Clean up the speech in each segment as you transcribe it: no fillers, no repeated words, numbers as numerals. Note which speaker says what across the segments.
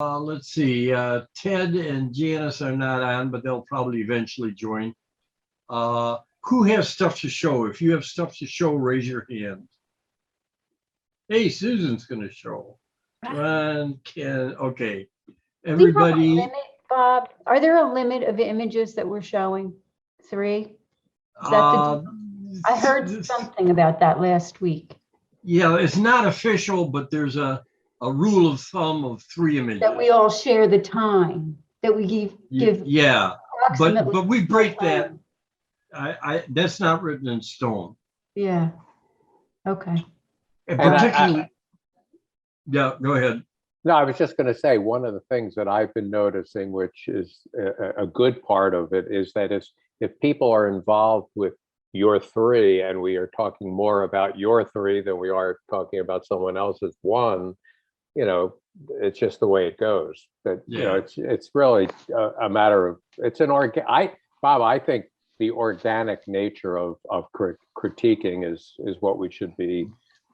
Speaker 1: Let's see. Ted and Janice are not on, but they'll probably eventually join. Who has stuff to show? If you have stuff to show, raise your hand. Hey, Susan's going to show. Ron, Ken, okay. Everybody.
Speaker 2: Limit, Bob, are there a limit of images that we're showing? 3? Is that I heard something about that last week.
Speaker 1: Yeah, it's not official, but there's a rule of thumb of 3 images.
Speaker 2: That we all share the time, that we give.
Speaker 1: Yeah, but we break that. I that's not written in stone.
Speaker 2: Yeah. Okay.
Speaker 1: And particularly, yeah, go ahead.
Speaker 3: No, I was just going to say, one of the things that I've been noticing, which is a good part of it, is that if people are involved with your 3, and we are talking more about your 3 than we are talking about someone else's 1, it's just the way it goes. But it's really a matter of, it's an Bob, I think the organic nature of critiquing is what we should be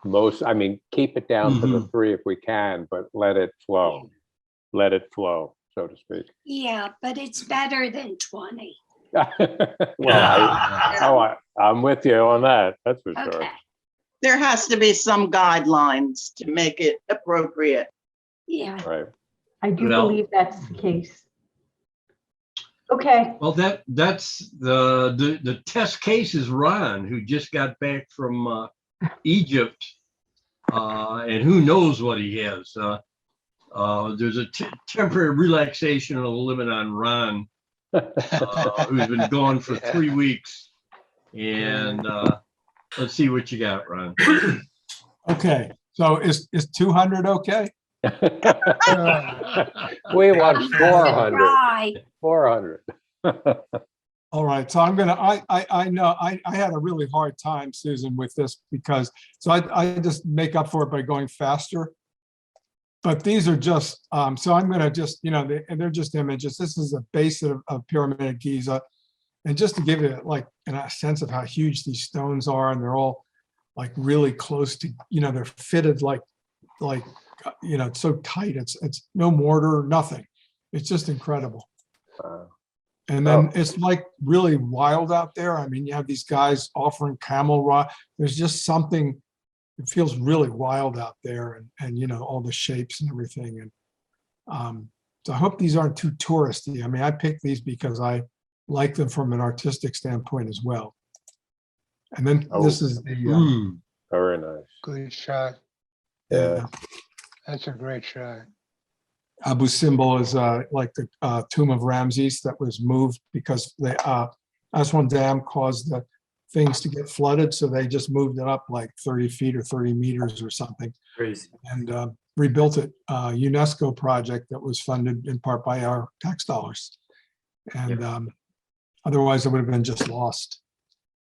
Speaker 3: most. I mean, keep it down to the 3 if we can, but let it flow, so to speak.
Speaker 4: Yeah, but it's better than 20.
Speaker 3: Well, I'm with you on that. That's for sure.
Speaker 5: There has to be some guidelines to make it appropriate.
Speaker 4: Yeah.
Speaker 3: Right.
Speaker 2: I do believe that's the case. Okay.
Speaker 1: Well, that's the test case is Ron, who just got back from Egypt, and who knows what he has. There's a temporary relaxation of the limit on Ron, who's been gone for 3 weeks. And let's see what you got, Ron.
Speaker 6: Okay, so is 200 okay?
Speaker 3: We want 400. 400.
Speaker 6: All right, so I'm gonna. I know I had a really hard time, Susan, with this because I just make up for it by going faster. But these are just so I'm gonna just they're just images. This is a base of Pyramid of Giza, and just to give you like a sense of how huge these stones are, and they're all like really close to they're fitted like it's so tight. It's no mortar, nothing. It's just incredible. And then it's like really wild out there. I mean, you have these guys offering camel rock. There's just something, it feels really wild out there, and all the shapes and everything. And so I hope these aren't too touristy. I mean, I picked these because I like them from an artistic standpoint as well. And then this is the
Speaker 3: very nice.
Speaker 7: Good shot.
Speaker 3: Yeah.
Speaker 7: That's a great shot.
Speaker 6: Abu Simbel is like the tomb of Ramses that was moved because the Aswan Dam caused the things to get flooded, so they just moved it up like 30 feet or 30 meters or something.
Speaker 8: Crazy.
Speaker 6: And rebuilt it. UNESCO project that was funded in part by our tax dollars, and otherwise it would have been just lost.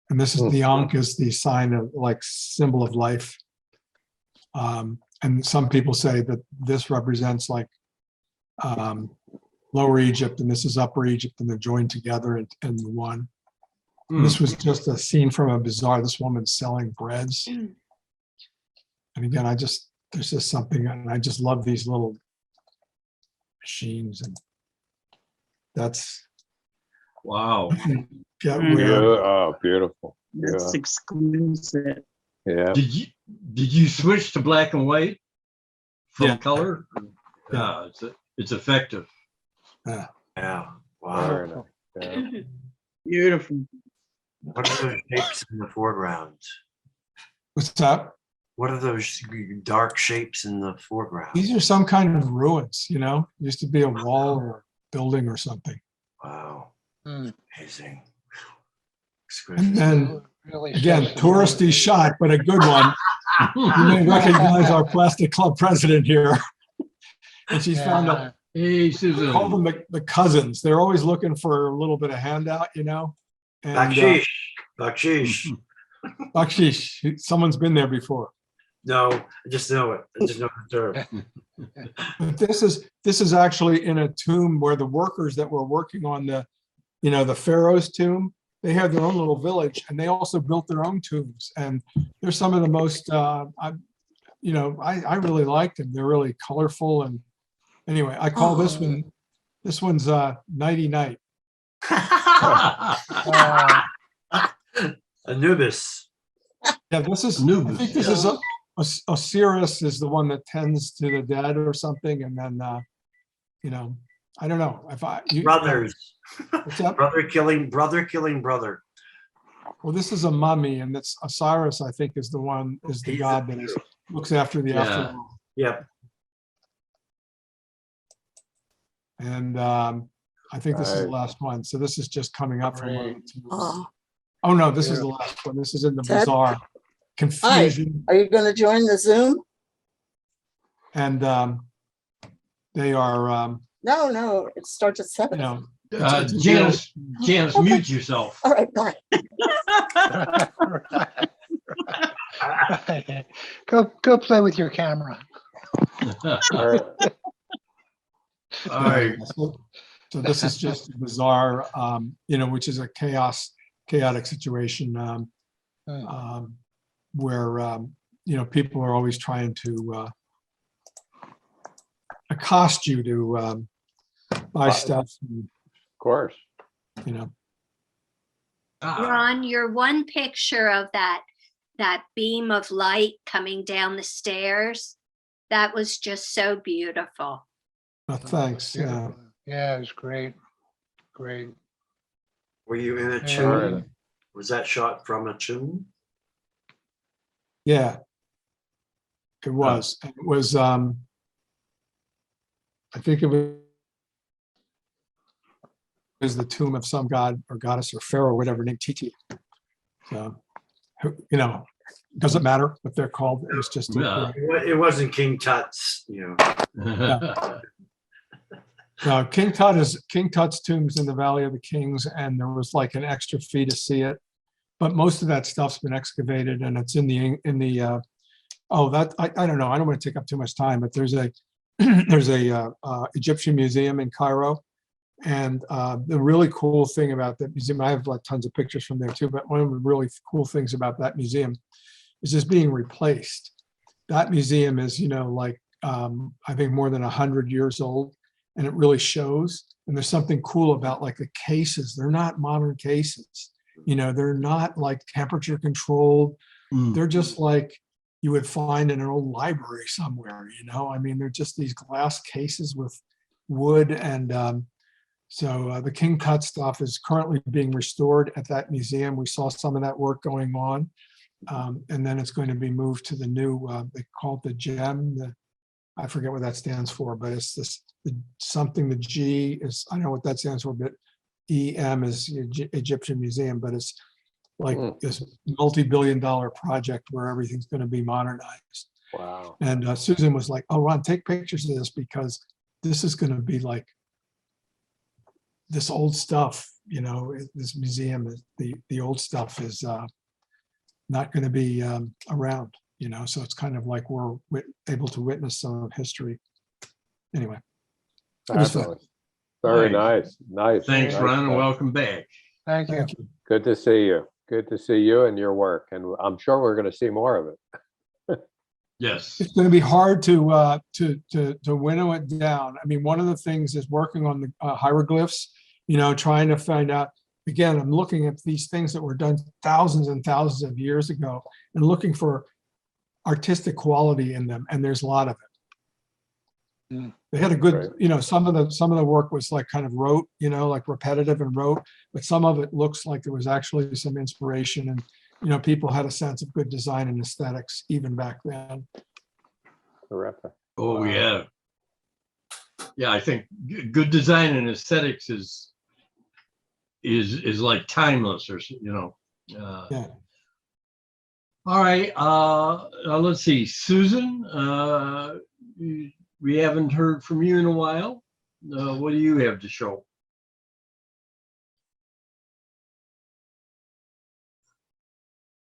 Speaker 6: And this is the Ankh, is the sign of like symbol of life. And some people say that this represents like Lower Egypt, and this is Upper Egypt, and they're joined together in the one. This was just a scene from a bazaar. This woman's selling breads. And again, there's just something, and I just love these little machines, and that's
Speaker 1: wow.
Speaker 3: Oh, beautiful.
Speaker 5: That's exquisite.
Speaker 3: Yeah.
Speaker 1: Did you switch to black and white from color? Yeah, it's effective.
Speaker 8: Yeah. Wow.
Speaker 3: Yeah.
Speaker 5: Beautiful.
Speaker 8: What are those shapes in the foreground?
Speaker 6: What's that?
Speaker 8: What are those dark shapes in the foreground?
Speaker 6: These are some kind of ruins, used to be a wall or a building or something.
Speaker 8: Wow. Amazing.
Speaker 6: And then again, touristy shot, but a good one. You may recognize our Plastic Club president here. And she's found out.
Speaker 1: Hey, Susan.
Speaker 6: Call them the cousins. They're always looking for a little bit of handout, And,
Speaker 8: Bakshish. Bakshish.
Speaker 6: Bakshish. Someone's been there before.
Speaker 8: No, I just know it. I just know the term.
Speaker 6: But this is actually in a tomb where the workers that were working on the pharaoh's tomb, they have their own little village, and they also built their own tombs. And they're some of the most, I really like them. They're really colorful, and Anyway, I call this one's nighty night.
Speaker 8: Anubis.
Speaker 6: Yeah, this is, I
Speaker 1: Anubis,
Speaker 6: think this
Speaker 1: yeah.
Speaker 6: is Osiris is the one that tends to the dead or something. And then, you know, I don't know if
Speaker 8: Brothers.
Speaker 6: What's that?
Speaker 8: Brother killing brother.
Speaker 6: Well, this is a mummy, and that's Osiris, I think, is the
Speaker 8: He's
Speaker 6: god
Speaker 8: the-
Speaker 6: that looks after the
Speaker 1: Yeah.
Speaker 6: afterlife.
Speaker 8: Yep.
Speaker 6: And I think this is the
Speaker 3: Right.
Speaker 6: last one. So this is just coming up from one of the tombs.
Speaker 9: Oh,
Speaker 6: Oh, no, this is the last one. This is in the
Speaker 9: Ted?
Speaker 6: bizarre confusion.
Speaker 9: are you going to join the Zoom?
Speaker 6: And they are,
Speaker 9: No, it starts at
Speaker 6: you
Speaker 9: 7.
Speaker 6: know, it's a
Speaker 1: Janice,
Speaker 9: Okay.
Speaker 1: mute yourself.
Speaker 9: All right, bye.
Speaker 7: Right. Go play with your camera.
Speaker 3: All right.
Speaker 1: All right.
Speaker 6: So this is just bizarre, you know, which is a chaotic situation where, you know, people are always trying to accost you to buy stuff, and,
Speaker 3: Of course.
Speaker 6: you know.
Speaker 4: Ron, your one picture of that beam of light coming down the stairs, that was just so beautiful.
Speaker 6: Thanks. Yeah.
Speaker 7: Beautiful. Yeah, it was great. Great.
Speaker 8: Were you in a
Speaker 7: Yeah.
Speaker 8: tomb? Was that shot from a tomb?
Speaker 6: Yeah. It was. It was. I think it was the tomb of some god or goddess or pharaoh, whatever, named Titi. So, you know, doesn't matter what they're called. It was just.
Speaker 1: Yeah.
Speaker 8: It wasn't King Tut's, you know.
Speaker 6: King Tut's tomb's in the Valley of the Kings, and there was like an extra fee to see it. But most of that stuff's been excavated, and it's in the I don't know. I don't want to take up too much time, but there's a Egyptian museum in Cairo, and the really cool thing about that museum, I have like tons of pictures from there too. But one of the really cool things about that museum is just being replaced. That museum is, you know, like I think more than 100 years old, and it really shows. And there's something cool about like the cases. They're not modern cases. You know, they're not like temperature controlled. They're just like you would find in an old library somewhere, you know. I mean, they're just these glass cases with wood. And so the King Tut stuff is currently being restored at that museum. We saw some of that work going on. And then it's going to be moved to the new, they call it the GEM. I forget what that stands for, but it's this something, the G is, I don't know what that stands for, but EM is Egyptian Museum, but it's like this multi-billion-dollar project where everything's going to be modernized.
Speaker 3: Wow.
Speaker 6: And Susan was like, "Oh, Ron, take pictures of this because this is going to be like this old stuff. You know, this museum, the old stuff is not going to be around. You know, so it's kind of like we're able to witness some of history. Anyway, it was fun.
Speaker 3: Fabulous. Very
Speaker 1: Nice.
Speaker 3: nice.
Speaker 1: Thanks,
Speaker 3: Nice
Speaker 1: Ron, and
Speaker 3: stuff.
Speaker 1: welcome back.
Speaker 7: Thank you.
Speaker 6: Thank you.
Speaker 3: Good to see you. Good to see you and your work. And I'm sure we're going to see more of it.
Speaker 1: Yes.
Speaker 6: It's going to be hard to winnow it down. I mean, one of the things is working on the hieroglyphs, you know, trying to find out, again, I'm looking at these things that were done thousands and thousands of years ago and looking for artistic quality in them. And there's a lot of it. They had a good,
Speaker 3: Right.
Speaker 6: you know, some of the work was like kind of rote, you know, like repetitive and rote, but some of it looks like there was actually some inspiration, and, you know, people had a sense of good design and aesthetics even back then.
Speaker 3: Terrific.
Speaker 1: Oh,
Speaker 3: Wow.
Speaker 1: yeah. Yeah, I think good design and aesthetics is like timeless, or, you know.
Speaker 6: Yeah.
Speaker 1: All right. Let's see. Susan, we haven't heard from you in a while. What do you have to show?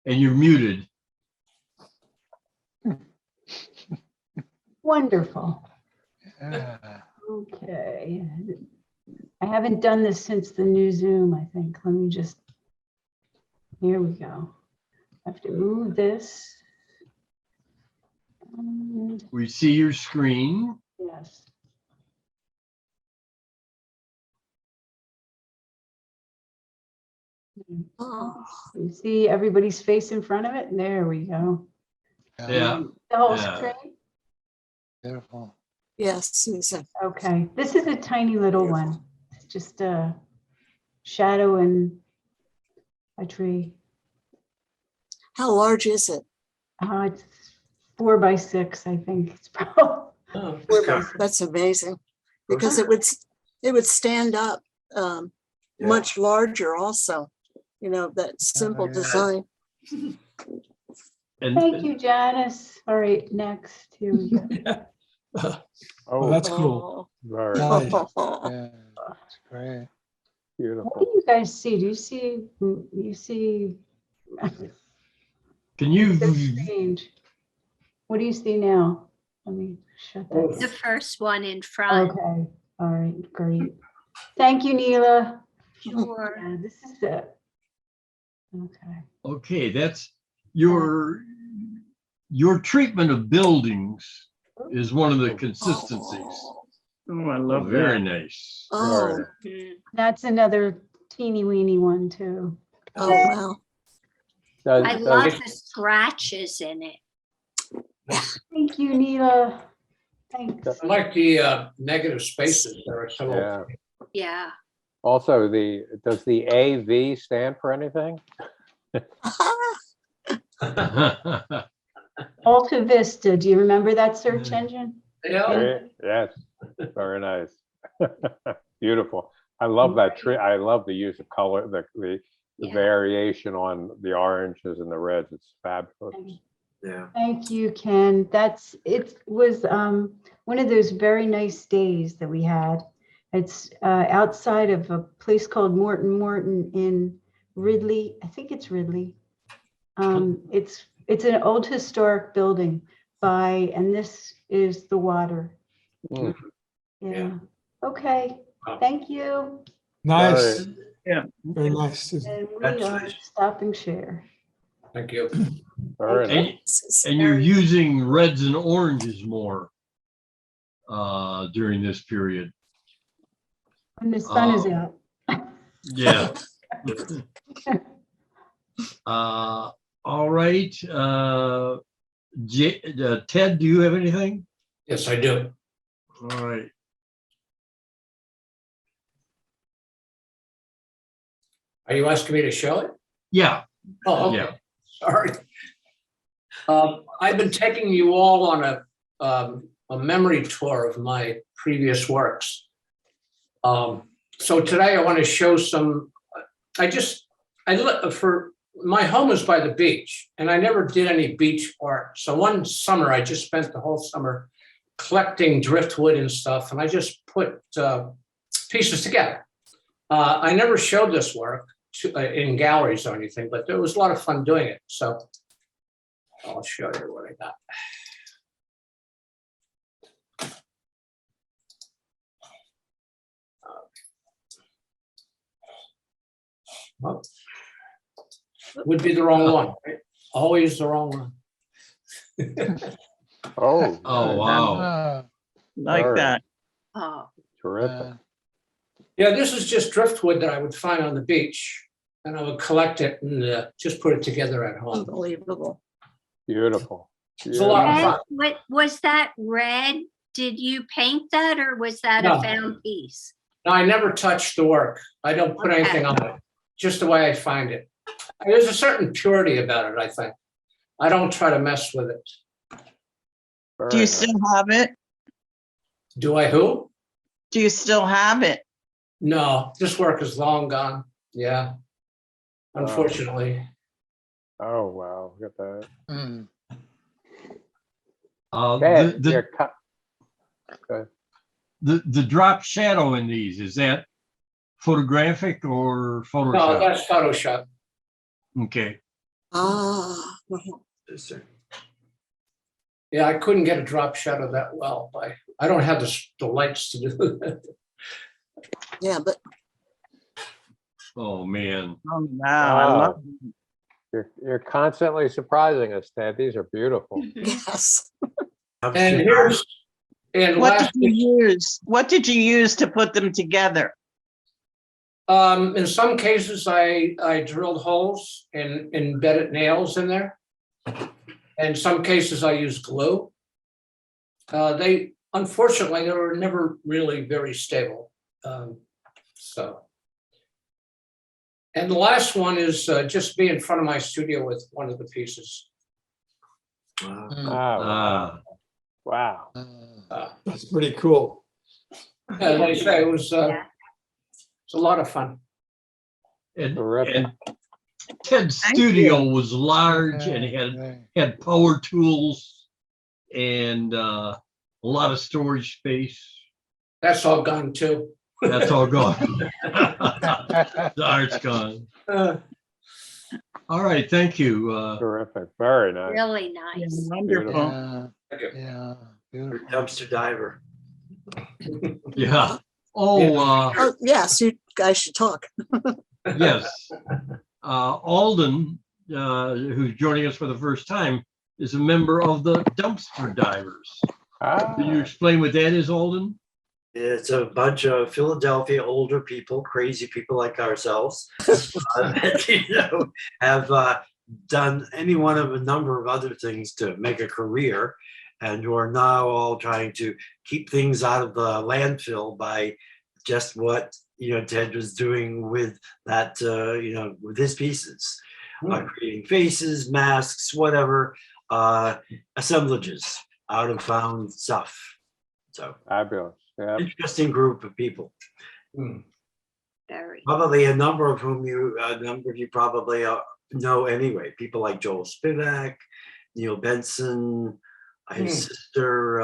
Speaker 1: And you're muted.
Speaker 2: Wonderful.
Speaker 7: Yeah.
Speaker 2: Okay. I haven't done this since the new Zoom, I think. Let me just, here we go. I have to move this. And
Speaker 1: We see your screen.
Speaker 2: yes.
Speaker 9: Oh,
Speaker 2: You see everybody's face in front of it? There we go.
Speaker 1: Yeah.
Speaker 2: The whole
Speaker 1: Yeah.
Speaker 2: screen?
Speaker 7: Beautiful.
Speaker 9: yes, Susan.
Speaker 2: Okay, this is a tiny little one. It's just a shadow and a tree.
Speaker 9: How large is it?
Speaker 2: It's 4 by 6, I think. It's probably
Speaker 8: Oh,
Speaker 2: 4 by 6.
Speaker 9: That's amazing. Because it would stand up
Speaker 8: Yeah.
Speaker 9: much larger also, that simple
Speaker 7: yeah.
Speaker 9: design.
Speaker 1: And
Speaker 2: Thank you, Janice. All right, next. Here we go.
Speaker 6: Well,
Speaker 3: Oh,
Speaker 6: that's cool.
Speaker 3: very
Speaker 6: Nice.
Speaker 7: Yeah, it's great.
Speaker 2: What
Speaker 3: beautiful.
Speaker 2: do you guys see? Do you see?
Speaker 1: can you,
Speaker 2: It's so strange. What do you see now? Let me shut that.
Speaker 4: The
Speaker 2: down.
Speaker 4: first one in front.
Speaker 2: Okay, all right, great. Thank you, Neela.
Speaker 4: Sure.
Speaker 2: Yeah, this is it. Okay.
Speaker 1: okay, that's your treatment of buildings is one of the consistencies.
Speaker 5: Oh, I
Speaker 1: Oh,
Speaker 5: love
Speaker 1: very
Speaker 5: that.
Speaker 1: nice.
Speaker 9: Oh,
Speaker 4: Mm.
Speaker 2: That's another teeny weeny one too.
Speaker 9: oh, wow.
Speaker 3: Does-
Speaker 4: I
Speaker 3: does-
Speaker 4: love the scratches in it.
Speaker 2: Thank you, Neela. Thanks.
Speaker 10: I like the negative spaces. There are some.
Speaker 3: Yeah.
Speaker 4: Yeah.
Speaker 3: Also, does the AV stand for anything?
Speaker 2: Alta Vista, do you remember that search engine?
Speaker 10: Yeah.
Speaker 3: Yes, very nice. Beautiful. I love that tree. I love the use of color, the
Speaker 4: Yeah.
Speaker 3: variation on the oranges and the reds. It's fabulous.
Speaker 8: Yeah.
Speaker 2: Thank you, Ken. It was one of those very nice days that we had. It's outside of a place called Morton in Ridley. I think it's Ridley. It's an old historic building and this is the water.
Speaker 3: Mm.
Speaker 2: Yeah. Okay.
Speaker 10: Wow.
Speaker 2: Thank you.
Speaker 6: Nice.
Speaker 5: Yeah.
Speaker 6: Very nice. Susan.
Speaker 2: And we are
Speaker 8: Congratulations.
Speaker 2: stopping share.
Speaker 10: Thank you.
Speaker 3: Very
Speaker 1: And,
Speaker 3: nice.
Speaker 1: and you're using reds and oranges more during this period.
Speaker 2: When the sun is out.
Speaker 1: Yeah. All right. Ted, do you have anything?
Speaker 10: Yes, I do.
Speaker 1: All right.
Speaker 10: Are you asking me to show it?
Speaker 1: Yeah.
Speaker 10: Oh, okay.
Speaker 1: Yeah.
Speaker 10: Sorry. I've been taking you all on a memory tour of my previous works. So today I want to show some. For my home is by the beach, and I never did any beach art. So one summer I just spent the whole summer collecting driftwood and stuff, and I just put pieces together. I never showed this work in galleries or anything, but it was a lot of fun doing it. So I'll show you what I got. Oh. Would be the wrong one, right? Always the wrong one.
Speaker 3: Oh,
Speaker 1: Oh, wow.
Speaker 7: Ah,
Speaker 5: Like
Speaker 3: Sure.
Speaker 5: that.
Speaker 4: Oh,
Speaker 3: terrific.
Speaker 10: Yeah, this is just driftwood that I would find on the beach, and I would collect it and just put it together at home.
Speaker 9: Unbelievable.
Speaker 3: Beautiful.
Speaker 10: It's a lot of
Speaker 4: Red,
Speaker 10: fun.
Speaker 4: what was that red? Did you paint that or was that
Speaker 10: No.
Speaker 4: a found piece?
Speaker 10: No, I never touch the work. I don't put
Speaker 4: Okay.
Speaker 10: anything on it, just the way I find it. There's a certain purity about it, I think. I don't try to mess with it.
Speaker 3: Very
Speaker 5: Do you
Speaker 3: nice.
Speaker 5: still have it?
Speaker 10: Do I who?
Speaker 5: Do you still have it?
Speaker 10: No, this work is long gone. Yeah, unfortunately.
Speaker 3: Oh, wow, look at that.
Speaker 7: mm.
Speaker 3: Ted,
Speaker 1: The drop shadow in these, is that photographic or
Speaker 10: No,
Speaker 1: Photoshop?
Speaker 10: that's Photoshop.
Speaker 1: Okay.
Speaker 9: Ah,
Speaker 10: Yeah, I couldn't get a drop shadow that well. I don't have the lights to do that.
Speaker 9: yeah, but
Speaker 1: Oh, man.
Speaker 5: Oh, wow. I love it.
Speaker 3: You're constantly surprising us, Ted. These are beautiful.
Speaker 9: yes.
Speaker 10: And here's, and
Speaker 5: What did
Speaker 10: last,
Speaker 5: you use? What did you use to put them together?
Speaker 10: In some cases, I drilled holes and embedded nails in there. In some cases, I used glue. Unfortunately, they were never really very stable. So. And the last one is just be in front of my studio with one of the pieces.
Speaker 8: Wow.
Speaker 3: Oh, wow. Wow.
Speaker 6: That's pretty cool.
Speaker 10: As I say, it was
Speaker 4: Yeah.
Speaker 10: a lot of fun.
Speaker 1: And,
Speaker 3: Terrific.
Speaker 1: and Ted's
Speaker 5: Thank
Speaker 1: studio was large and
Speaker 7: Yeah,
Speaker 1: he
Speaker 7: right.
Speaker 1: had power tools and a lot of storage space.
Speaker 10: That's all gone too.
Speaker 1: That's all gone. The art's gone. All right, thank you.
Speaker 3: Terrific. Very nice.
Speaker 4: Really
Speaker 5: Yeah,
Speaker 4: nice.
Speaker 5: Wonderful.
Speaker 7: Yeah,
Speaker 10: Thank you.
Speaker 7: yeah,
Speaker 8: You're a
Speaker 7: beautiful.
Speaker 8: dumpster diver.
Speaker 1: Yeah. Oh,
Speaker 9: Oh, yes, you guys should talk.
Speaker 1: yes. Alden, who's joining us for the first time, is a member of the Dumpster Divers. Can you
Speaker 3: Ah,
Speaker 1: explain what that is, Alden?
Speaker 8: It's a bunch of Philadelphia older people, crazy people like ourselves, that, have done any one of a number of other things to make a career, and who are now all trying to keep things out of the landfill by just what Ted was doing with that, with his pieces, creating faces, masks, whatever, assemblages out of found stuff. So
Speaker 3: fabulous. Yeah.
Speaker 8: interesting group of people.
Speaker 4: Very.
Speaker 8: Probably a number of you probably know anyway. People like Joel Spivak, Neil Benson, his sister,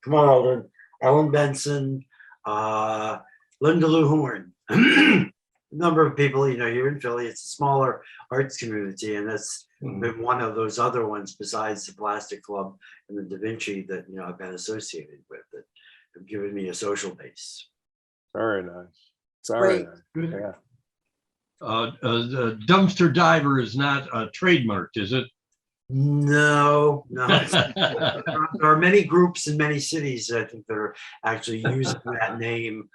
Speaker 8: come on, Alden, Ellen Benson, Linda Lou Horn. A number of people, here in Philly. It's a smaller arts community, and that's been one of those other ones besides the Plastic Club and the Da Vinci that I've been associated with, that have given me a social base.
Speaker 3: Very nice. Very
Speaker 9: Great.
Speaker 3: nice. Yeah.
Speaker 1: The Dumpster Diver is not trademarked, is it?
Speaker 8: No. There are many groups in many cities, I think, that are actually using that name,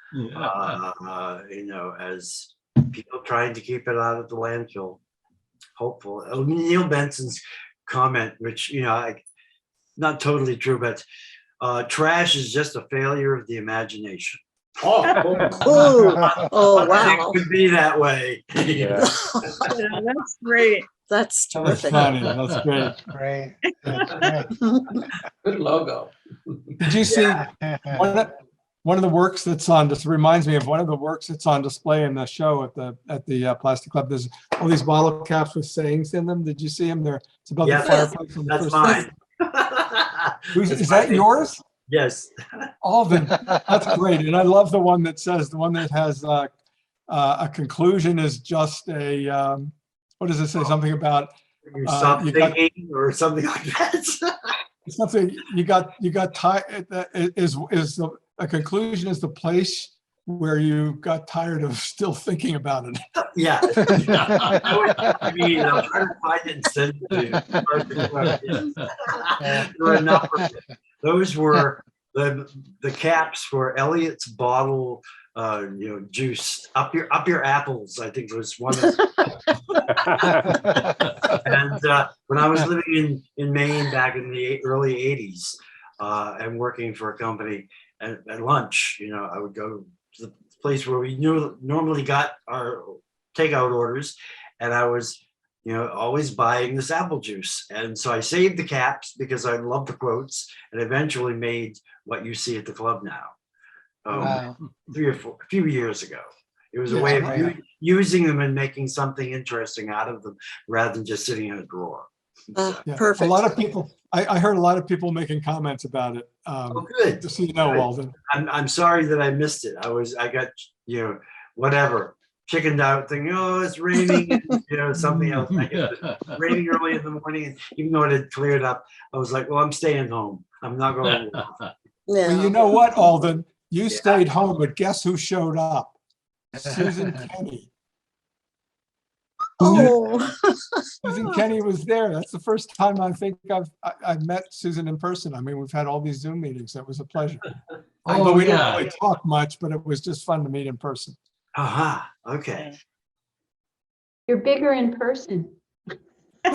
Speaker 8: as people trying to keep it out of the landfill. Hopeful. Neil Benson's comment, which, not totally true, but trash is just a failure of the imagination.
Speaker 9: Oh, oh, wow.
Speaker 8: It could be that way.
Speaker 3: Yeah.
Speaker 5: That's great.
Speaker 9: That's
Speaker 6: That's
Speaker 9: terrific.
Speaker 6: funny. That's great.
Speaker 7: Great. That's great.
Speaker 10: Good logo.
Speaker 6: Did you see one of the works that's on, this reminds me of one of the works that's on display in the show at the Plastic Club. There's all these bottle caps with sayings in them. Did you see them? It's above
Speaker 8: Yes,
Speaker 6: the fireplace on the
Speaker 8: That's
Speaker 6: first floor.
Speaker 8: mine.
Speaker 6: Is that yours?
Speaker 8: Yes.
Speaker 6: Alden, that's great. And I love the one that has a conclusion is just a, what does it say? Something about
Speaker 8: You stop
Speaker 6: you got-
Speaker 8: thinking or something like that.
Speaker 6: something you got tired. A conclusion is the place where you got tired of still thinking about it.
Speaker 8: Yeah. I mean, I'll try to find it and send it to you. There were a number of them. Those were the caps for Elliot's bottle, juice. Up your apples, I think was one of them. And when I was living in Maine back in the early 80s, and working for a company at lunch, I would go to the place where we normally got our takeout orders, and I was always buying this apple juice. And so I saved the caps because I love the quotes, and eventually made what you see at the club now.
Speaker 7: Wow.
Speaker 8: A few years ago. It was a way of
Speaker 7: Right.
Speaker 8: using them and making something interesting out of them rather than just sitting in a drawer. So,
Speaker 6: Yeah.
Speaker 9: Perfect.
Speaker 6: A lot of people, I heard a lot of people making comments about it.
Speaker 8: good.
Speaker 6: Just so you know,
Speaker 8: Good.
Speaker 6: Walden.
Speaker 8: I'm sorry that I missed it. I got, whatever, chickened out thinking, oh, it's raining, and, something else. I guess it was raining early in the morning, and even though it had cleared up, I was like, well, I'm staying home. I'm not going to work.
Speaker 6: Well,
Speaker 9: Yeah.
Speaker 6: you know what, Alden? You
Speaker 8: Yeah.
Speaker 6: stayed home, but guess who showed up? Susan Kenny.
Speaker 9: Oh,
Speaker 6: Susan Kenny was there. That's the first time I think I've met Susan in person. I mean, we've had all these Zoom meetings. It was a pleasure. But we didn't really talk much, but it was just fun to meet in person.
Speaker 8: Aha, okay.
Speaker 2: You're bigger in person.
Speaker 8: Much.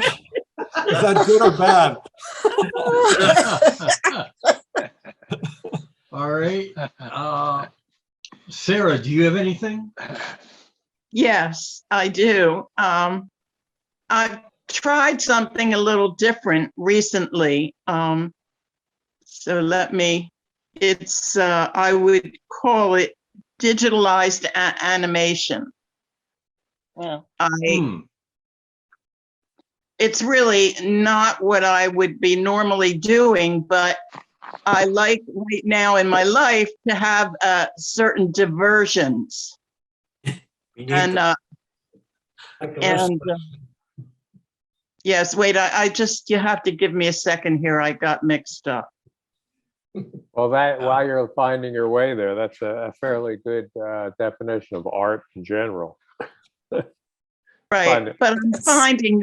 Speaker 6: Is that good or bad?
Speaker 1: All right. Sarah, do you have anything?
Speaker 5: Yes, I do. I've tried something a little different recently. So I would call it digitalized animation.
Speaker 7: Well,
Speaker 5: It's really not what I would be normally doing, but I like right now in my life to have certain diversions.
Speaker 8: We need
Speaker 5: And
Speaker 8: to- like the rest of us.
Speaker 5: yes, wait, you have to give me a second here. I got mixed up.
Speaker 3: Well, while you're finding your way there, that's a fairly good definition of art in general.
Speaker 5: Right, but I'm finding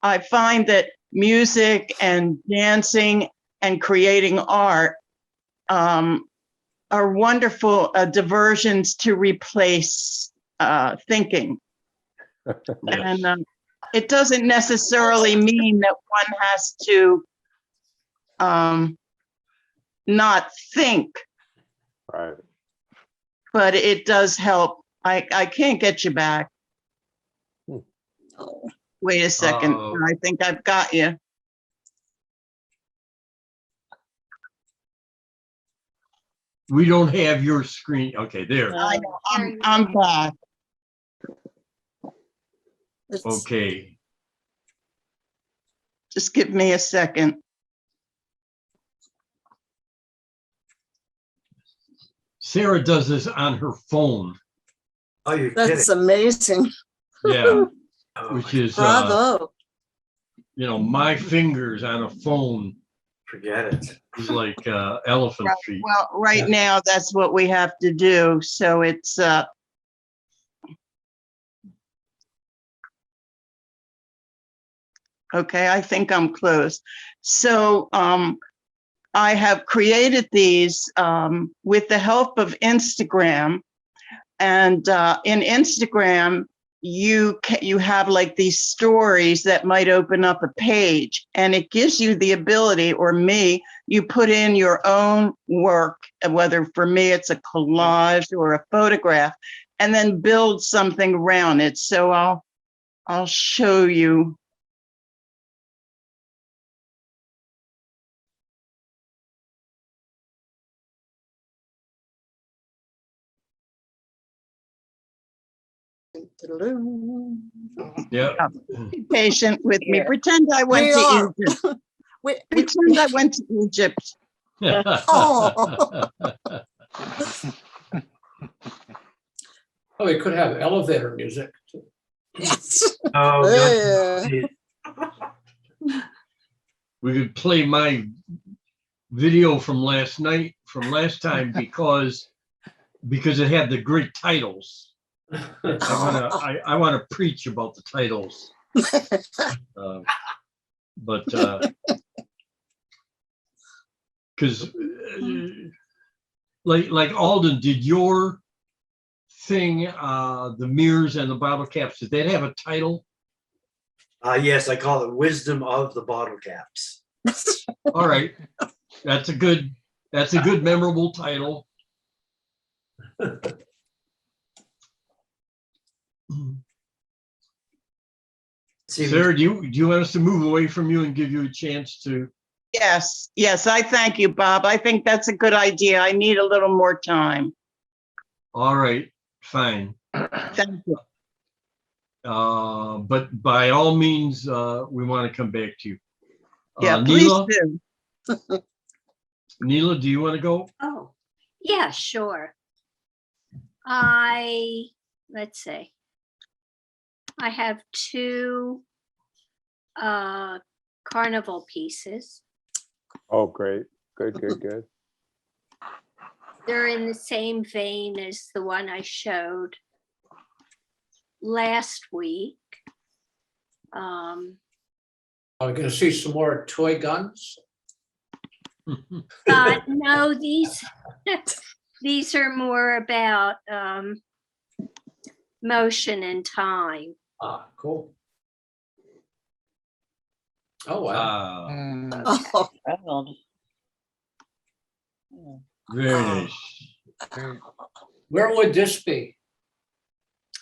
Speaker 5: I find that music and dancing and creating art are wonderful diversions to replace thinking.
Speaker 1: Yes.
Speaker 5: And it doesn't necessarily mean that one has to not think,
Speaker 3: Right.
Speaker 5: but it does help. I can't get you back.
Speaker 9: Oh,
Speaker 5: Wait a second.
Speaker 1: Uh-oh.
Speaker 5: I think I've got you.
Speaker 1: We don't have your screen. Okay, there.
Speaker 5: I know, I'm back.
Speaker 9: it's-
Speaker 1: Okay.
Speaker 5: Just give me a second.
Speaker 1: Sarah does this on her phone.
Speaker 8: Oh, you're kidding.
Speaker 9: That's amazing.
Speaker 1: Yeah,
Speaker 8: Oh,
Speaker 1: which
Speaker 8: my-
Speaker 1: is,
Speaker 9: Bravo.
Speaker 1: my fingers on a phone
Speaker 8: forget it.
Speaker 1: is like elephant feet.
Speaker 5: Well, right now, that's what we have to do. So it's, okay, I think I'm close. So I have created these with the help of Instagram. And in Instagram, you have like these stories that might open up a page, and it gives you the ability, or you put in your own work, whether for me it's a collage or a photograph, and then build something around it. So I'll show you.
Speaker 1: Yeah.
Speaker 5: Be patient with me.
Speaker 7: Yeah.
Speaker 5: Pretend I went
Speaker 9: We
Speaker 5: to
Speaker 9: are.
Speaker 5: Egypt.
Speaker 9: We-
Speaker 5: Pretend I went to Egypt.
Speaker 9: Oh.
Speaker 10: Oh, we could have elevator music.
Speaker 9: Yes.
Speaker 8: Oh,
Speaker 9: Yeah.
Speaker 8: no.
Speaker 1: We could play my video from last time, because it had the great titles. I want to preach about the titles. But because like Alden, did your thing, the mirrors and the bottle caps, did that have a title?
Speaker 8: Yes, I call it Wisdom of the Bottle Caps.
Speaker 1: All right, that's a good memorable title.
Speaker 8: See,
Speaker 1: Sarah, do you want us to move away from you and give you a chance to?
Speaker 5: Yes, I thank you, Bob. I think that's a good idea. I need a little more time.
Speaker 1: All right, fine.
Speaker 5: Thank you.
Speaker 1: But by all means, we want to come back to you.
Speaker 5: Yeah, please
Speaker 1: Neela,
Speaker 5: do.
Speaker 1: Neela, do you want to go?
Speaker 4: Oh, yeah, sure. Let's see. I have two carnival pieces.
Speaker 3: Oh, great. Good.
Speaker 4: They're in the same vein as the one I showed last week.
Speaker 10: Are we gonna see some more toy guns?
Speaker 4: No, these are more about motion and time.
Speaker 10: Ah, cool. Oh, wow.
Speaker 1: Wow,
Speaker 9: Oh,
Speaker 7: Ronald. Yeah.
Speaker 1: very nice.
Speaker 10: Where would this be?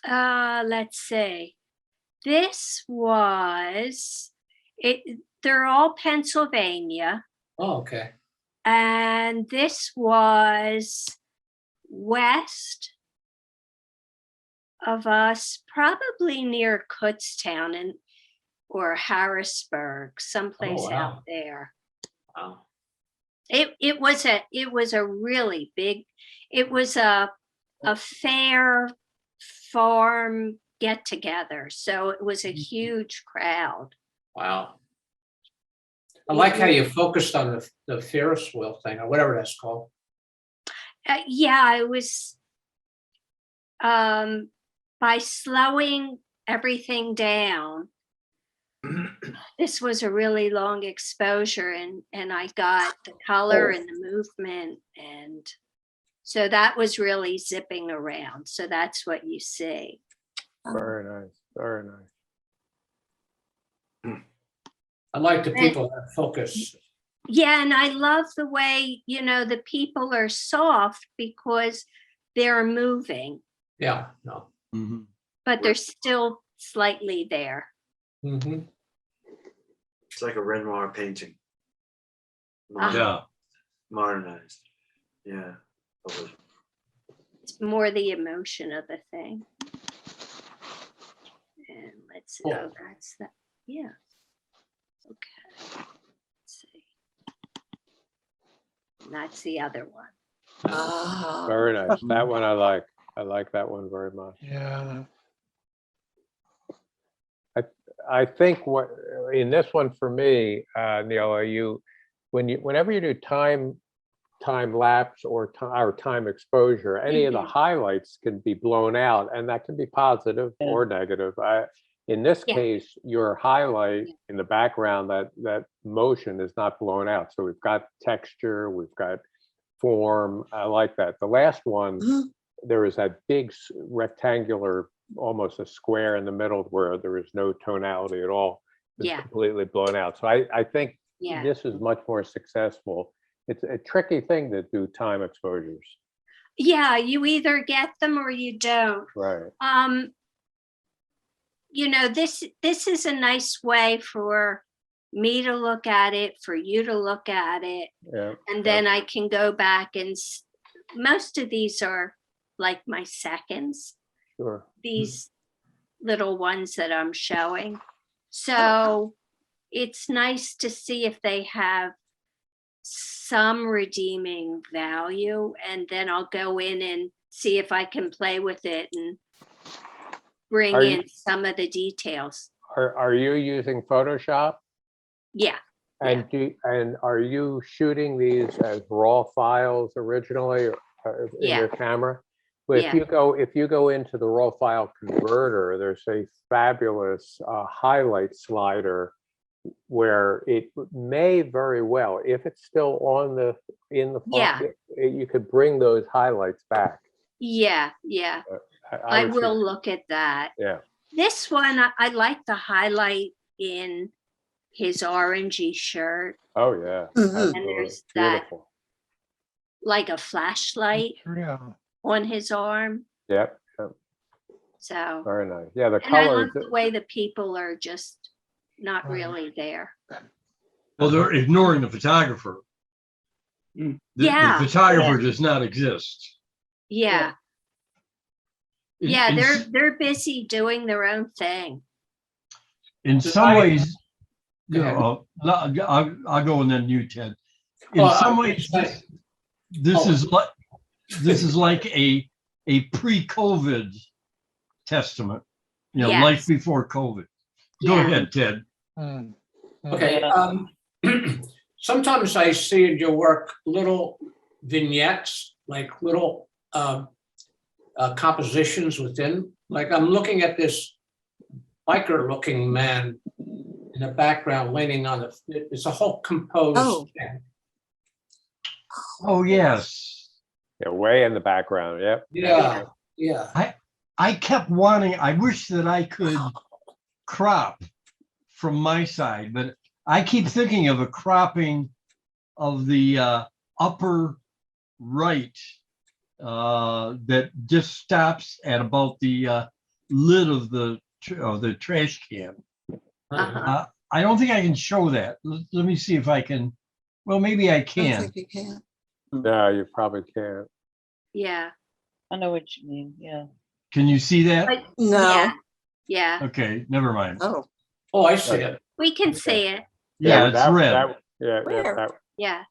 Speaker 4: Let's see. This was it. They're all Pennsylvania,
Speaker 10: Oh, okay.
Speaker 4: and this was west of us, probably near Kutztown and or Harrisburg, someplace
Speaker 10: Oh, wow.
Speaker 4: out there.
Speaker 10: Wow.
Speaker 4: It was a really big. It was a fair farm get together, so it was a huge crowd.
Speaker 10: Wow. I like how you focused on the Ferris wheel thing or whatever that's called.
Speaker 4: Yeah, it was by slowing everything down. This was a really long exposure, and I got the color and the movement, and so that was really zipping around. So that's what you see.
Speaker 3: Very nice, very nice.
Speaker 10: I like the people that focus.
Speaker 4: Yeah, and I love the way, the people are soft because they're moving,
Speaker 10: Yeah, no.
Speaker 1: Mhm.
Speaker 4: but they're still slightly there.
Speaker 10: Mhm.
Speaker 8: It's like a Renoir painting.
Speaker 1: Yeah,
Speaker 8: Modernized. Yeah.
Speaker 4: It's more the emotion of the thing. And let's see. Oh,
Speaker 10: Cool.
Speaker 4: that's that. Yeah. Okay. Let's see. And that's the other one.
Speaker 9: ah.
Speaker 3: Very nice. That one I like. I like that one very much.
Speaker 6: Yeah.
Speaker 3: I think what in this one for me, Neela, whenever you do time lapse or time exposure, any of the
Speaker 4: Mhm.
Speaker 3: highlights can be blown out, and that can be positive
Speaker 7: Yeah.
Speaker 3: or negative. In this
Speaker 4: Yeah.
Speaker 3: case, your highlight
Speaker 4: Yeah.
Speaker 3: in the background, that motion is not blown out. So we've got texture, we've got form. I like that. The last one,
Speaker 9: Mhm.
Speaker 3: there is that big rectangular, almost a square in the middle where there is no tonality at all. It's
Speaker 4: Yeah.
Speaker 3: completely blown out. So I think
Speaker 4: Yeah.
Speaker 3: this is much more successful. It's a tricky thing to do time exposures.
Speaker 4: Yeah, you either get them or you don't.
Speaker 3: Right.
Speaker 4: This is a nice way for me to look at it, for you to look at it,
Speaker 3: Yeah.
Speaker 4: and then I can go back and most of these are like my seconds,
Speaker 3: Sure.
Speaker 4: these little ones that I'm showing. So it's nice to see if they have some redeeming value, and then I'll go in and see if I can play with it and bring
Speaker 3: Are you-
Speaker 4: in some of the details.
Speaker 3: Are you using Photoshop?
Speaker 4: Yeah.
Speaker 3: And are you shooting these as raw files originally in
Speaker 4: Yeah.
Speaker 3: your camera? But
Speaker 4: Yeah.
Speaker 3: if you go into the raw file converter, there's a fabulous highlight slider where it may very well, if it's still in the
Speaker 4: Yeah.
Speaker 3: file, you could bring those highlights back.
Speaker 4: Yeah. I
Speaker 3: would
Speaker 4: will
Speaker 3: say-
Speaker 4: look at that.
Speaker 3: Yeah.
Speaker 4: This one, I like the highlight in his orangey shirt,
Speaker 3: Oh yeah.
Speaker 9: Mhm.
Speaker 3: Absolutely.
Speaker 4: and there's that
Speaker 3: Beautiful.
Speaker 4: like a flashlight
Speaker 6: Yeah.
Speaker 4: on his arm.
Speaker 3: Yep. Yep.
Speaker 4: So,
Speaker 3: Very nice. Yeah, the
Speaker 4: and I
Speaker 3: colors.
Speaker 4: love the way the people are just not
Speaker 6: Right.
Speaker 4: really there.
Speaker 1: well, they're ignoring the photographer.
Speaker 5: Mm.
Speaker 1: The
Speaker 4: Yeah.
Speaker 1: photographer does not exist.
Speaker 4: Yeah.
Speaker 1: In-
Speaker 4: Yeah,
Speaker 1: in s-
Speaker 4: they're busy doing their own thing.
Speaker 1: In some ways,
Speaker 10: Go ahead.
Speaker 1: I'll go and then you, Ted. In
Speaker 10: Well,
Speaker 1: some
Speaker 10: I
Speaker 1: ways,
Speaker 10: would say-
Speaker 1: this
Speaker 10: Oh.
Speaker 1: is like a pre-COVID testament,
Speaker 4: Yes.
Speaker 1: life before COVID. Go
Speaker 4: Yeah.
Speaker 1: ahead, Ted.
Speaker 6: Mm.
Speaker 10: Okay,
Speaker 7: Yeah.
Speaker 10: sometimes I see in your work little vignettes, like little compositions within, like I'm looking at this biker looking man in the background leaning on it's a whole composed
Speaker 9: Oh.
Speaker 10: thing.
Speaker 1: Oh, yes.
Speaker 3: Yeah, way in the background. Yep.
Speaker 10: Yeah.
Speaker 1: I kept wanting, I wish that I could crop from my side, but I keep thinking of a cropping of the upper right that just stops at about the lid of the trash can.
Speaker 4: Uh-huh.
Speaker 1: I don't think I can show that. Let me see if I can. Well, maybe I
Speaker 9: I don't
Speaker 1: can.
Speaker 9: think you can.
Speaker 3: No, you probably can't.
Speaker 4: Yeah.
Speaker 7: I know what you mean, yeah.
Speaker 1: Can you see that?
Speaker 4: But
Speaker 9: No.
Speaker 4: yeah, yeah,
Speaker 1: Okay, never mind.
Speaker 9: Oh,
Speaker 10: Oh, I see it.
Speaker 4: we can see it.
Speaker 1: Yeah, it's red.
Speaker 3: Yeah,
Speaker 9: Where?
Speaker 4: Yeah.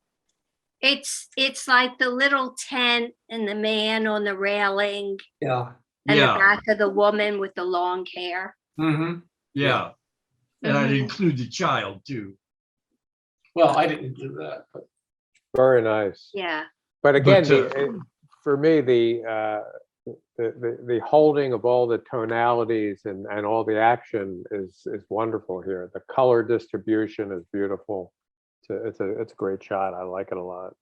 Speaker 4: It's like the little tent and the man on the railing
Speaker 10: Yeah.
Speaker 4: and the
Speaker 1: Yeah,
Speaker 4: back of the woman with the long hair.
Speaker 10: Mm-hmm.
Speaker 1: yeah. And I'd
Speaker 4: Mhm.
Speaker 1: include the child too.
Speaker 10: Well, I didn't do that, but
Speaker 3: Very nice.
Speaker 4: Yeah.
Speaker 3: But again,
Speaker 1: But,
Speaker 3: for me, the holding of all the tonalities and all the action is wonderful here. The color distribution is beautiful. It's a great shot. I like it a lot.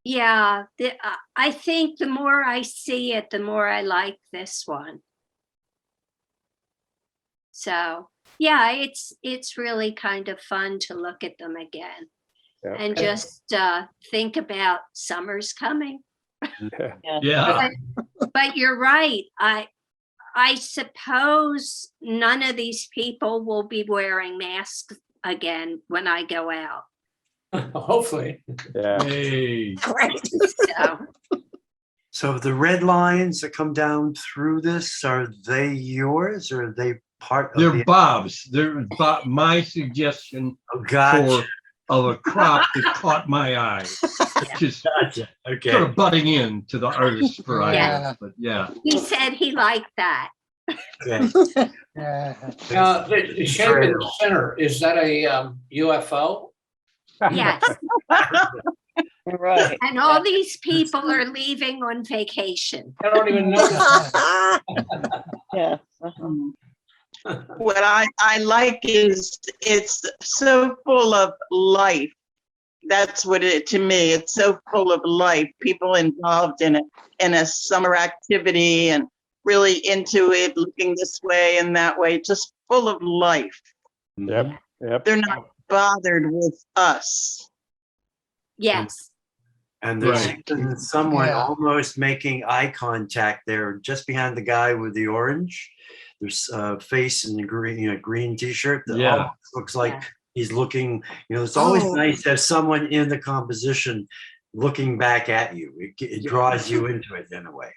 Speaker 4: Yeah. I think the more I see it, the more I like this one. So yeah, it's really kind of fun to look at them again
Speaker 3: Yeah.
Speaker 4: and just think about summer's coming.
Speaker 3: Yeah.
Speaker 1: yeah,
Speaker 4: But you're right. I suppose none of these people will be wearing masks again when I go out.
Speaker 10: hopefully.
Speaker 3: Yeah.
Speaker 1: hey,
Speaker 9: right.
Speaker 4: So
Speaker 8: So the red lines that come down through this, are they yours or are they part of
Speaker 1: they're
Speaker 8: the?
Speaker 1: Bob's. They're my suggestion
Speaker 8: Oh, gotcha,
Speaker 1: of a crop that caught my eye. Just
Speaker 8: gotcha. Okay.
Speaker 1: sort of butting in to the artist's prerogative, but yeah.
Speaker 4: he said he liked that.
Speaker 8: Okay.
Speaker 10: The shape in the center, is that a UFO?
Speaker 4: Yes.
Speaker 7: Right.
Speaker 4: And all these people are leaving on vacation.
Speaker 10: I don't even know.
Speaker 7: Yeah. Uh-huh.
Speaker 5: What I like is it's so full of life. That's what it, to me, it's so full of life. People involved in a summer activity and really into it, looking this way and that way, just full of life.
Speaker 3: Yep. Yep.
Speaker 5: They're not bothered with us.
Speaker 4: Yes.
Speaker 8: And there's
Speaker 1: Right.
Speaker 8: even someone
Speaker 6: Yeah.
Speaker 8: almost making eye contact there, just behind the guy with the orange. There's a face in the green T-shirt that
Speaker 1: Yeah.
Speaker 8: almost looks like
Speaker 4: Yeah.
Speaker 8: he's looking. It's always
Speaker 9: Oh.
Speaker 8: nice to have someone in the composition looking back at you. It draws you into it in a way.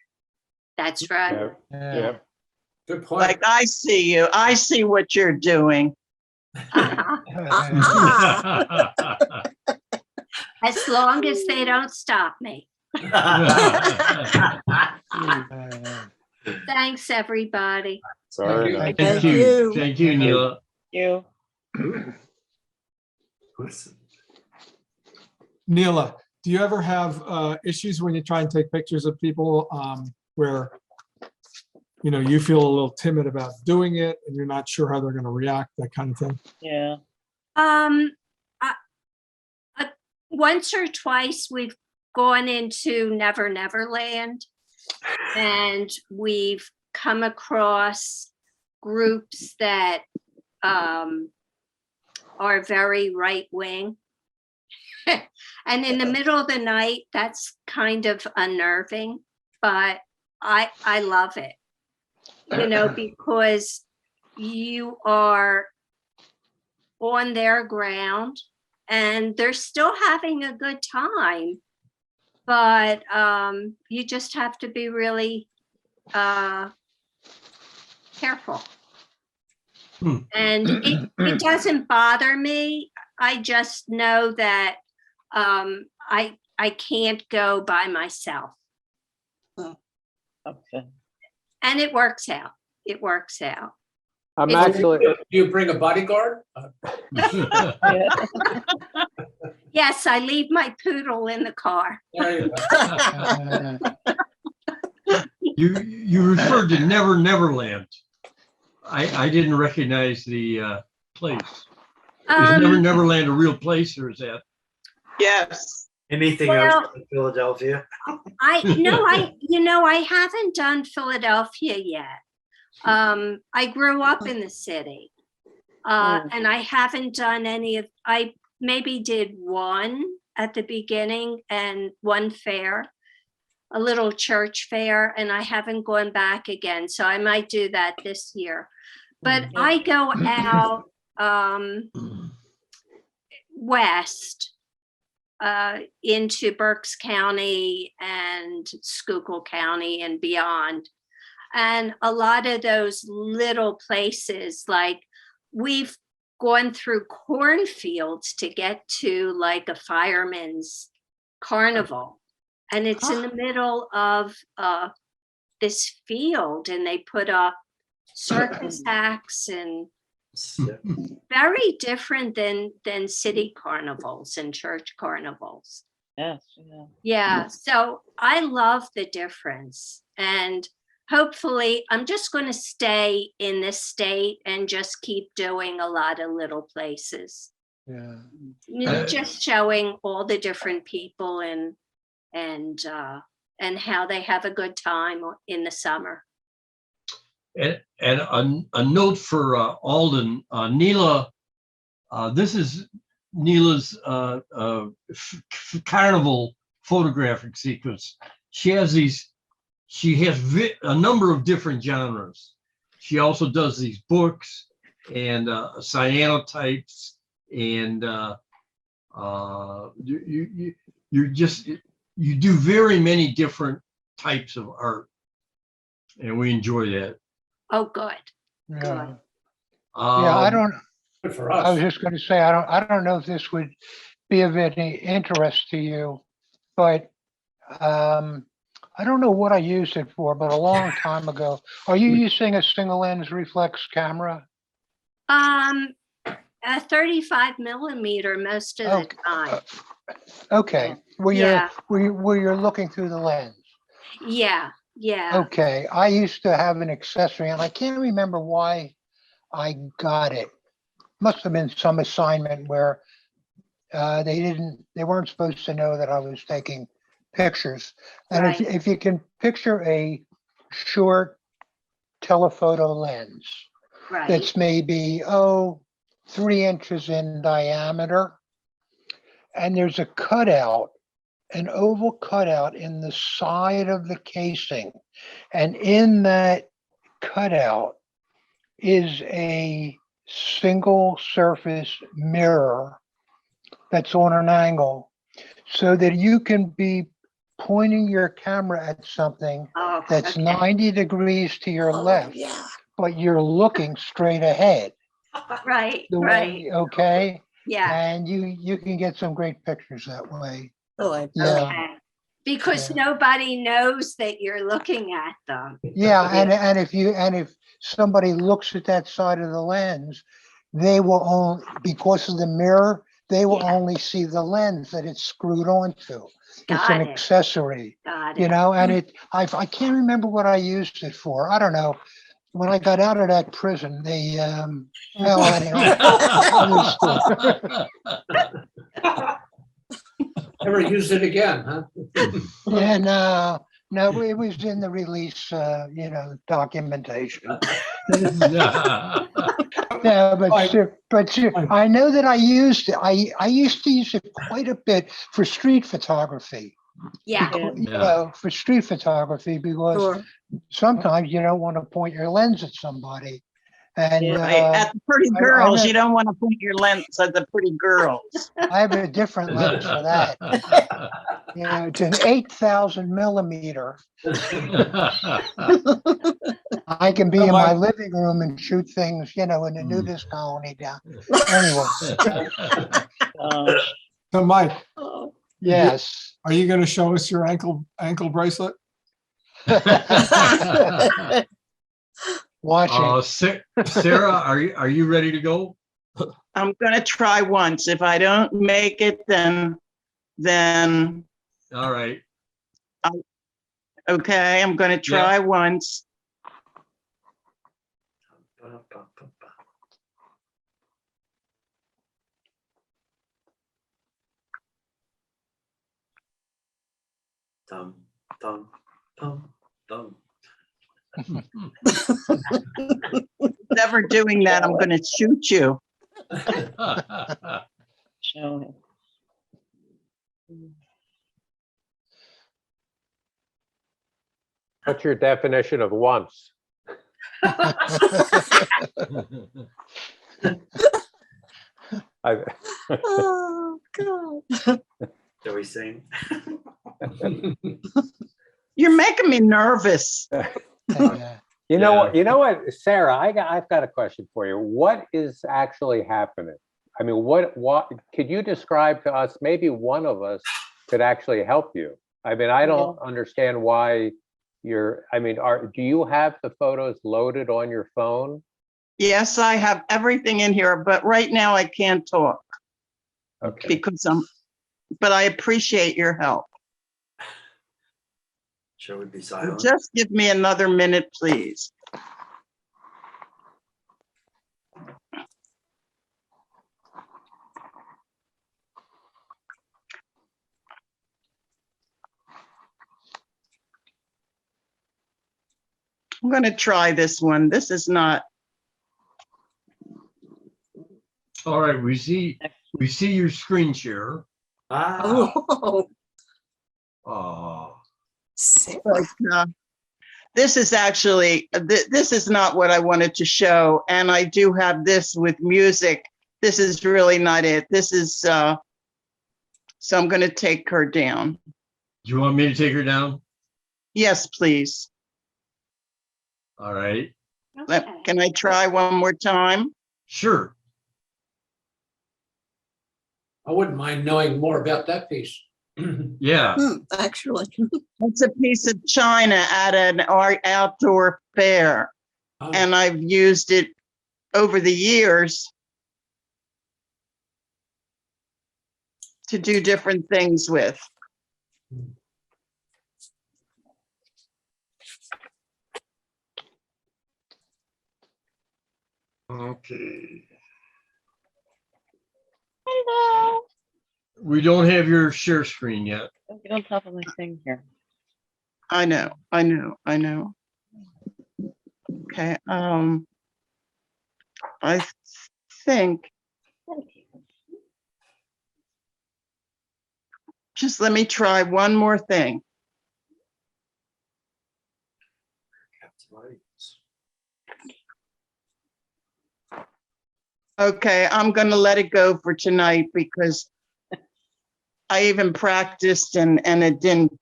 Speaker 4: That's right.
Speaker 3: Yep. Yep.
Speaker 10: Good point.
Speaker 5: Like, I see you. I see what you're doing.
Speaker 4: Uh-huh. As long as they don't stop me. Thanks, everybody.
Speaker 3: Very
Speaker 10: you.
Speaker 3: nice.
Speaker 1: Thank
Speaker 9: Thank
Speaker 1: you.
Speaker 9: you.
Speaker 1: Thank you, Neela.
Speaker 7: You.
Speaker 6: Neela, do you ever have issues when you try and take pictures of people where, you feel a little timid about doing it and you're not sure how they're going to react, that kind of thing?
Speaker 7: Yeah.
Speaker 4: Once or twice we've gone into Never Never Land and we've come across groups that are very right wing. And in the middle of the night, that's kind of unnerving, but I love it, because you are on their ground and they're still having a good time, but you just have to be really careful. And it doesn't bother me. I just know that I can't go by myself.
Speaker 7: Okay.
Speaker 4: And it works out. It works out.
Speaker 3: I'm
Speaker 4: It's-
Speaker 3: actually,
Speaker 10: Do you bring a bodyguard?
Speaker 7: Yeah.
Speaker 4: Yes, I leave my poodle in the car.
Speaker 10: There you go.
Speaker 1: You referred to Never Never Land. I didn't recognize the place. Is Never
Speaker 4: Um,
Speaker 1: Never Land a real place or is that?
Speaker 5: Yes.
Speaker 8: Anything else
Speaker 4: Well,
Speaker 8: in Philadelphia?
Speaker 4: I haven't done Philadelphia yet. I grew up in the city. And I haven't done I maybe did one at the beginning and one fair, a little church fair, and I haven't gone back again. So I might do that this year. But I go out west into Berks County and Schuylkill County and beyond. And a lot of those little places, like we've gone through cornfields to get to like a fireman's carnival. And it's in the middle of this field, and they put up circus acts, and very different than city carnivals and church carnivals.
Speaker 7: Yes, yeah.
Speaker 4: Yeah, so I love the difference. And hopefully, I'm just going to stay in this state and just keep doing a lot of little places.
Speaker 6: Yeah.
Speaker 4: Just showing all the different people and how they have a good time in the summer.
Speaker 1: And a note for Alden, Neela, this is Neela's carnival photographic sequence. She has a number of different genres. She also does these books and cyanotypes, and you do very many different types of art, and we enjoy that.
Speaker 4: Oh, good.
Speaker 11: Yeah,
Speaker 4: Good.
Speaker 11: I don't,
Speaker 10: Good for
Speaker 11: I was
Speaker 10: us.
Speaker 11: just gonna say, I don't know if this would be of any interest to you, but I don't know what I used it for, but a long time ago. Are you using a single lens reflex camera?
Speaker 4: A 35 millimeter most of the
Speaker 11: Okay.
Speaker 4: time.
Speaker 11: Okay,
Speaker 4: Yeah.
Speaker 11: where you're looking through the lens.
Speaker 4: Yeah.
Speaker 11: Okay, I used to have an accessory and I can't remember why I got it. Must have been some assignment where they weren't supposed to know that I was taking pictures. And
Speaker 4: Right.
Speaker 11: if you can picture a short telephoto lens
Speaker 4: Right.
Speaker 11: that's maybe, 3 inches in diameter, and there's a cutout, an oval cutout in the side of the casing. And in that cutout is a single surface mirror that's on an angle so that you can be pointing your camera at something
Speaker 4: Oh,
Speaker 11: that's
Speaker 4: okay.
Speaker 11: 90 degrees to your left,
Speaker 9: Yeah.
Speaker 11: but you're looking straight ahead.
Speaker 4: Right.
Speaker 11: The
Speaker 4: Right.
Speaker 11: way, okay?
Speaker 4: Yeah.
Speaker 11: And you can get some great pictures that way.
Speaker 9: Oh, I
Speaker 11: Yeah.
Speaker 4: Okay. Because
Speaker 11: Yeah.
Speaker 4: nobody knows that you're looking at them.
Speaker 11: Yeah, and if somebody looks at that side of the lens, they will only, because of the mirror, they will
Speaker 4: Yeah.
Speaker 11: only see the lens that it's screwed onto. It's
Speaker 4: Got
Speaker 11: an
Speaker 4: it.
Speaker 11: accessory,
Speaker 4: Got
Speaker 11: you
Speaker 4: it.
Speaker 11: know, and I can't remember what I used it for. I don't know. When I got out of that prison, they well, anyway, other story.
Speaker 10: Never used it again, huh?
Speaker 11: Yeah, no, it was in the release, documentation. Yeah, but I know that I used it. I used to use it quite a bit for street photography.
Speaker 4: Yeah.
Speaker 11: For street photography, because
Speaker 9: Sure.
Speaker 11: sometimes you don't want to point your lens at somebody. And
Speaker 7: Yeah.
Speaker 5: Right. At the pretty
Speaker 11: I
Speaker 5: girls,
Speaker 11: know-
Speaker 5: you don't want to point your lens at the pretty girls.
Speaker 11: I have a different lens for that. It's an 8,000 millimeter. I can be in my living room and shoot things, in the nudist colony down. Anyway,
Speaker 6: So Mike,
Speaker 9: Oh.
Speaker 11: yes.
Speaker 6: are you going to show us your ankle bracelet?
Speaker 11: Watching.
Speaker 1: Sarah, are you ready to go?
Speaker 5: I'm gonna try once. If I don't make it, then
Speaker 1: All right.
Speaker 5: okay, I'm gonna try once.
Speaker 8: Dum, dum, dum, dum.
Speaker 5: Never doing that, I'm going to shoot you.
Speaker 7: Showing.
Speaker 3: What's your definition of once? I-
Speaker 9: Oh, God.
Speaker 8: Shall we sing?
Speaker 5: You're making me nervous.
Speaker 11: Yeah.
Speaker 3: You know
Speaker 1: Yeah.
Speaker 3: what? You know what, Sarah? I've got a question for you. What is actually happening? I mean, what could you describe to us? Maybe one of us could actually help you. I mean, I don't understand why I mean, do you have the photos loaded on your phone?
Speaker 5: Yes, I have everything in here, but right now I can't talk
Speaker 3: Okay.
Speaker 5: because but I appreciate your help.
Speaker 8: Shall we be silent?
Speaker 5: Just give me another minute, please. I'm going to try this one. This is not.
Speaker 1: All right, we see your screen share.
Speaker 8: Ah,
Speaker 9: Oh,
Speaker 1: Oh,
Speaker 5: But, this is actually, this is not what I wanted to show. And I do have this with music. This is really not it. This is, so I'm going to take her down.
Speaker 1: do you want me to take her down?
Speaker 5: Yes, please.
Speaker 1: All right,
Speaker 4: Okay.
Speaker 5: Can I try one more time?
Speaker 1: sure.
Speaker 10: I wouldn't mind knowing more about that piece.
Speaker 1: Yeah.
Speaker 9: actually.
Speaker 5: It's a piece of china at an outdoor fair.
Speaker 10: Oh,
Speaker 5: And I've used it over the years to do different things with.
Speaker 1: Okay.
Speaker 7: Hello.
Speaker 1: We don't have your share screen yet.
Speaker 7: Don't get on top of my thing here.
Speaker 5: I know. Okay, I think, just let me try one more thing. Okay, I'm gonna let it go for tonight because I even practiced and it didn't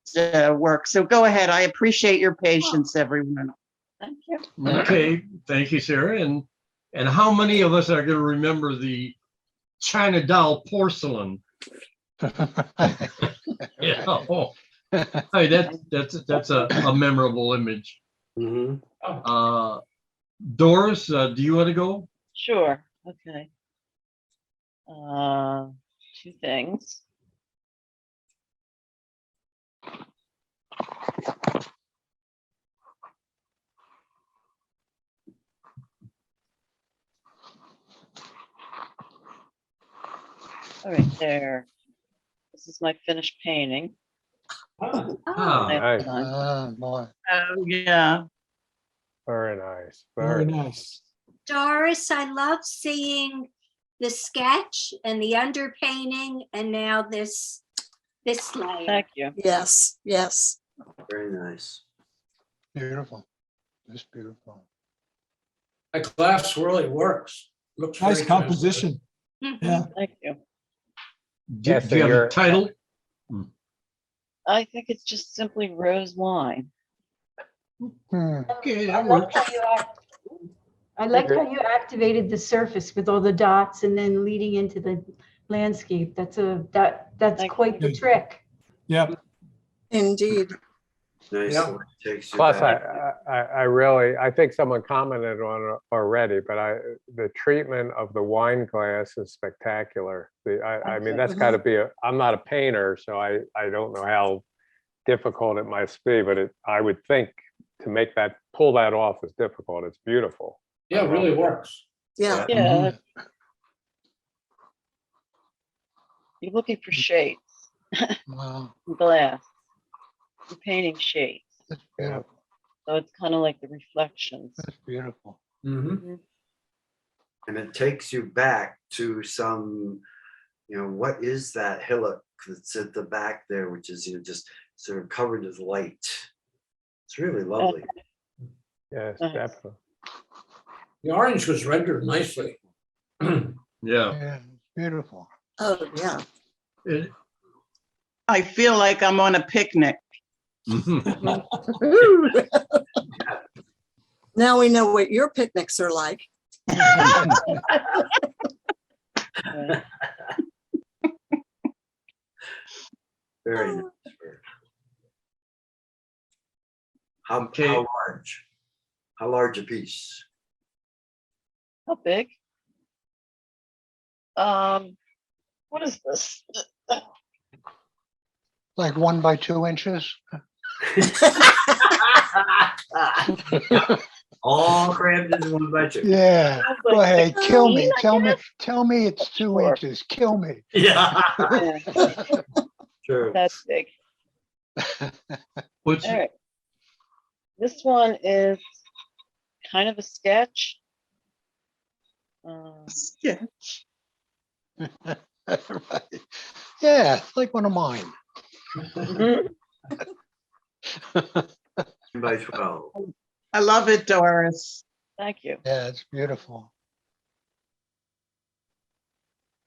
Speaker 5: work. So go ahead. I appreciate your patience, everyone.
Speaker 7: Thank you.
Speaker 1: Okay, thank you, Sarah. And how many of us are going to remember the China doll porcelain? Yeah. Oh, hey, that's a memorable image.
Speaker 8: mhm.
Speaker 1: Doris, do you want to go?
Speaker 7: Sure. Okay. Two things. All right, there. This is my finished painting.
Speaker 4: Oh,
Speaker 3: Nice.
Speaker 11: Oh, boy.
Speaker 5: Oh, yeah.
Speaker 3: Very nice.
Speaker 6: Very
Speaker 3: Very
Speaker 6: nice.
Speaker 4: Doris, I love seeing the sketch and the underpainting and now this layer.
Speaker 7: Thank you.
Speaker 9: Yes, yes.
Speaker 8: Very nice.
Speaker 11: Beautiful. It's beautiful.
Speaker 10: that glass really works. Looks
Speaker 6: Nice
Speaker 10: very
Speaker 6: composition.
Speaker 4: Mhm.
Speaker 6: Yeah.
Speaker 7: Thank you.
Speaker 1: Do,
Speaker 3: Yes,
Speaker 1: do you
Speaker 3: and
Speaker 1: have a
Speaker 3: you're-
Speaker 1: title?
Speaker 7: I think it's just simply rose wine.
Speaker 1: Okay,
Speaker 2: I
Speaker 1: that
Speaker 2: like
Speaker 1: works.
Speaker 2: how I like how you activated the surface with all the dots and then leading into the landscape. That's
Speaker 7: Thank
Speaker 2: quite the
Speaker 6: you.
Speaker 2: trick.
Speaker 6: Yep.
Speaker 9: Indeed.
Speaker 8: Nice.
Speaker 10: Yeah.
Speaker 8: the way it takes you
Speaker 3: Plus,
Speaker 8: back.
Speaker 3: I think someone commented on it already, but the treatment of the wine glass is spectacular. I mean, that's got to be I'm not a painter, so I don't know how difficult it must be, but I would think to pull that off is difficult. It's beautiful.
Speaker 10: Yeah, it really works.
Speaker 9: Yeah.
Speaker 7: Yeah. You're looking for shades,
Speaker 11: Wow.
Speaker 7: glass. you're painting shades.
Speaker 11: That's beautiful.
Speaker 7: So it's kind of like the reflections.
Speaker 11: That's beautiful.
Speaker 10: Mhm.
Speaker 8: And it takes you back to some, what is that hillock that's at the back there, which is, just sort of covered with light. It's really lovely.
Speaker 3: Yes,
Speaker 7: Nice.
Speaker 3: definitely.
Speaker 10: The orange was rendered nicely.
Speaker 1: Yeah.
Speaker 11: Yeah, beautiful.
Speaker 9: Oh, yeah.
Speaker 1: It-
Speaker 5: I feel like I'm on a picnic.
Speaker 9: Now we know what your picnics are like.
Speaker 8: Very nice.
Speaker 1: Okay.
Speaker 8: How large? How large a piece?
Speaker 7: How big? What is this?
Speaker 11: Like 1 by 2 inches.
Speaker 8: All crammed into one budget.
Speaker 11: Yeah, go
Speaker 7: Like
Speaker 11: ahead, kill me.
Speaker 7: 16, I
Speaker 11: Tell me it's 2
Speaker 7: Sure.
Speaker 11: inches. Kill me.
Speaker 8: Yeah,
Speaker 7: Yeah,
Speaker 8: true.
Speaker 7: that's big.
Speaker 1: What's,
Speaker 7: All right. This one is kind of a sketch.
Speaker 5: Yeah.
Speaker 11: Right. Yeah, it's like one of mine.
Speaker 7: Mhm.
Speaker 8: 10 by 12.
Speaker 5: I love it, Doris.
Speaker 7: Thank you.
Speaker 11: Yeah, it's beautiful.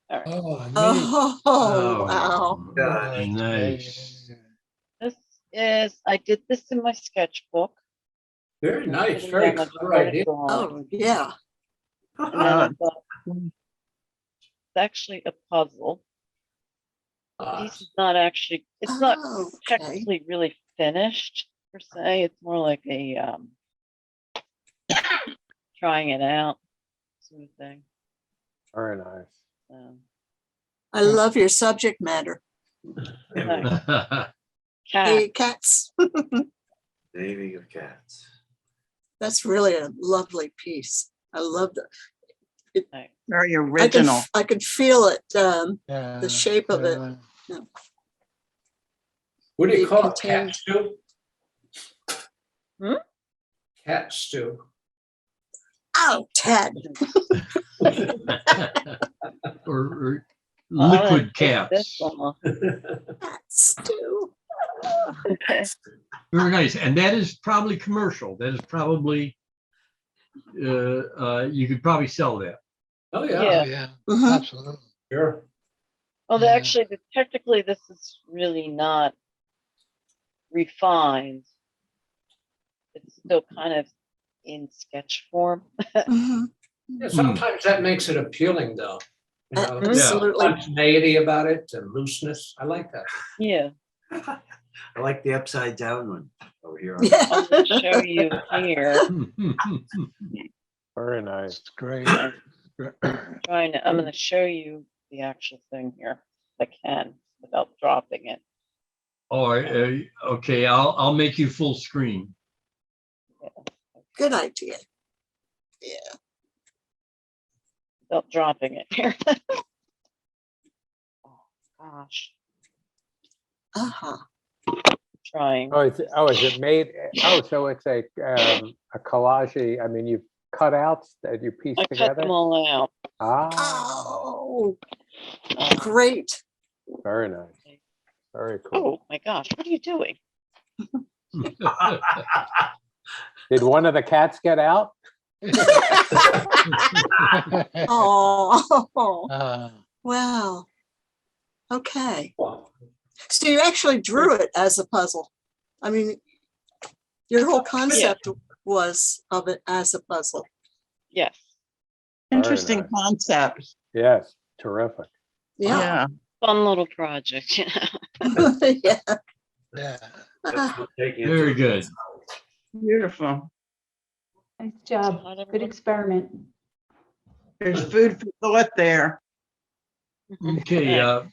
Speaker 7: All right.
Speaker 10: Oh, neat.
Speaker 9: Oh, wow.
Speaker 8: Yeah.
Speaker 1: nice.
Speaker 7: This is, I did this in my sketchbook.
Speaker 10: Very
Speaker 7: and
Speaker 10: nice,
Speaker 7: put it
Speaker 10: very
Speaker 7: down, I
Speaker 10: clever
Speaker 7: wrote it
Speaker 10: idea.
Speaker 7: down,
Speaker 9: Oh, yeah.
Speaker 7: and then I thought, it's actually a puzzle. The piece is not actually, it's not
Speaker 9: Oh, okay.
Speaker 7: technically really finished per se. It's more like a trying it out sort of thing.
Speaker 3: Very nice.
Speaker 9: I love your subject matter.
Speaker 7: Cat.
Speaker 9: Hey, cats.
Speaker 8: Naming of cats.
Speaker 9: That's really a lovely piece. I love that.
Speaker 5: Very
Speaker 9: I
Speaker 5: original.
Speaker 9: could feel it,
Speaker 11: Yeah.
Speaker 9: the shape of it.
Speaker 11: yeah.
Speaker 10: What do you
Speaker 9: It
Speaker 10: call it?
Speaker 9: contained-
Speaker 10: Cat stew?
Speaker 7: Hmm?
Speaker 10: Cat stew.
Speaker 9: Oh, Ted.
Speaker 1: or
Speaker 7: I'm gonna
Speaker 1: liquid
Speaker 7: take this
Speaker 1: cats.
Speaker 7: one off.
Speaker 9: Cats too.
Speaker 1: Very nice. And that is probably commercial. That is probably, you could probably sell that.
Speaker 10: Oh,
Speaker 7: Yeah.
Speaker 10: yeah,
Speaker 11: Oh, yeah,
Speaker 9: Mhm.
Speaker 11: absolutely.
Speaker 10: sure.
Speaker 7: Well,
Speaker 11: Yeah.
Speaker 7: actually, technically, this is really not refined. It's still kind of in sketch form.
Speaker 9: Mhm.
Speaker 10: Yeah, sometimes that makes it appealing, though. You know, there's
Speaker 9: Absolutely.
Speaker 10: spontaneity about it and looseness. I like that.
Speaker 7: Yeah,
Speaker 8: I like the upside down one over here.
Speaker 9: Yeah.
Speaker 7: I'm gonna show you here.
Speaker 3: Very nice.
Speaker 11: It's great.
Speaker 7: I'm gonna show you the actual thing here. If I can without dropping it.
Speaker 1: Oh, okay. I'll make you full screen.
Speaker 9: Good idea. Yeah.
Speaker 7: Without dropping it here. Oh gosh,
Speaker 9: Uh-huh.
Speaker 7: trying.
Speaker 3: Is it made? Oh, so it's a collage. I mean, you've cut outs that you piece
Speaker 7: I cut
Speaker 3: together.
Speaker 7: them all out.
Speaker 9: Oh,
Speaker 7: Um,
Speaker 9: great.
Speaker 3: Very nice. Very cool.
Speaker 7: Oh my gosh, what are you doing?
Speaker 3: Did one of the cats get out?
Speaker 9: Oh,
Speaker 11: Uh,
Speaker 9: wow. Okay. So you actually drew it as a puzzle. I mean, your whole concept was of it as a puzzle.
Speaker 7: Yes.
Speaker 5: Interesting
Speaker 3: nice.
Speaker 5: concept.
Speaker 3: Yes, terrific.
Speaker 9: Yeah.
Speaker 5: Yeah.
Speaker 7: Fun little project, you know.
Speaker 9: Yeah.
Speaker 11: yeah.
Speaker 1: Very good.
Speaker 5: Beautiful.
Speaker 2: Nice job.
Speaker 7: Not
Speaker 2: Good
Speaker 7: everyone-
Speaker 2: experiment.
Speaker 5: There's food for thought there.
Speaker 1: Okay.
Speaker 11: Yeah.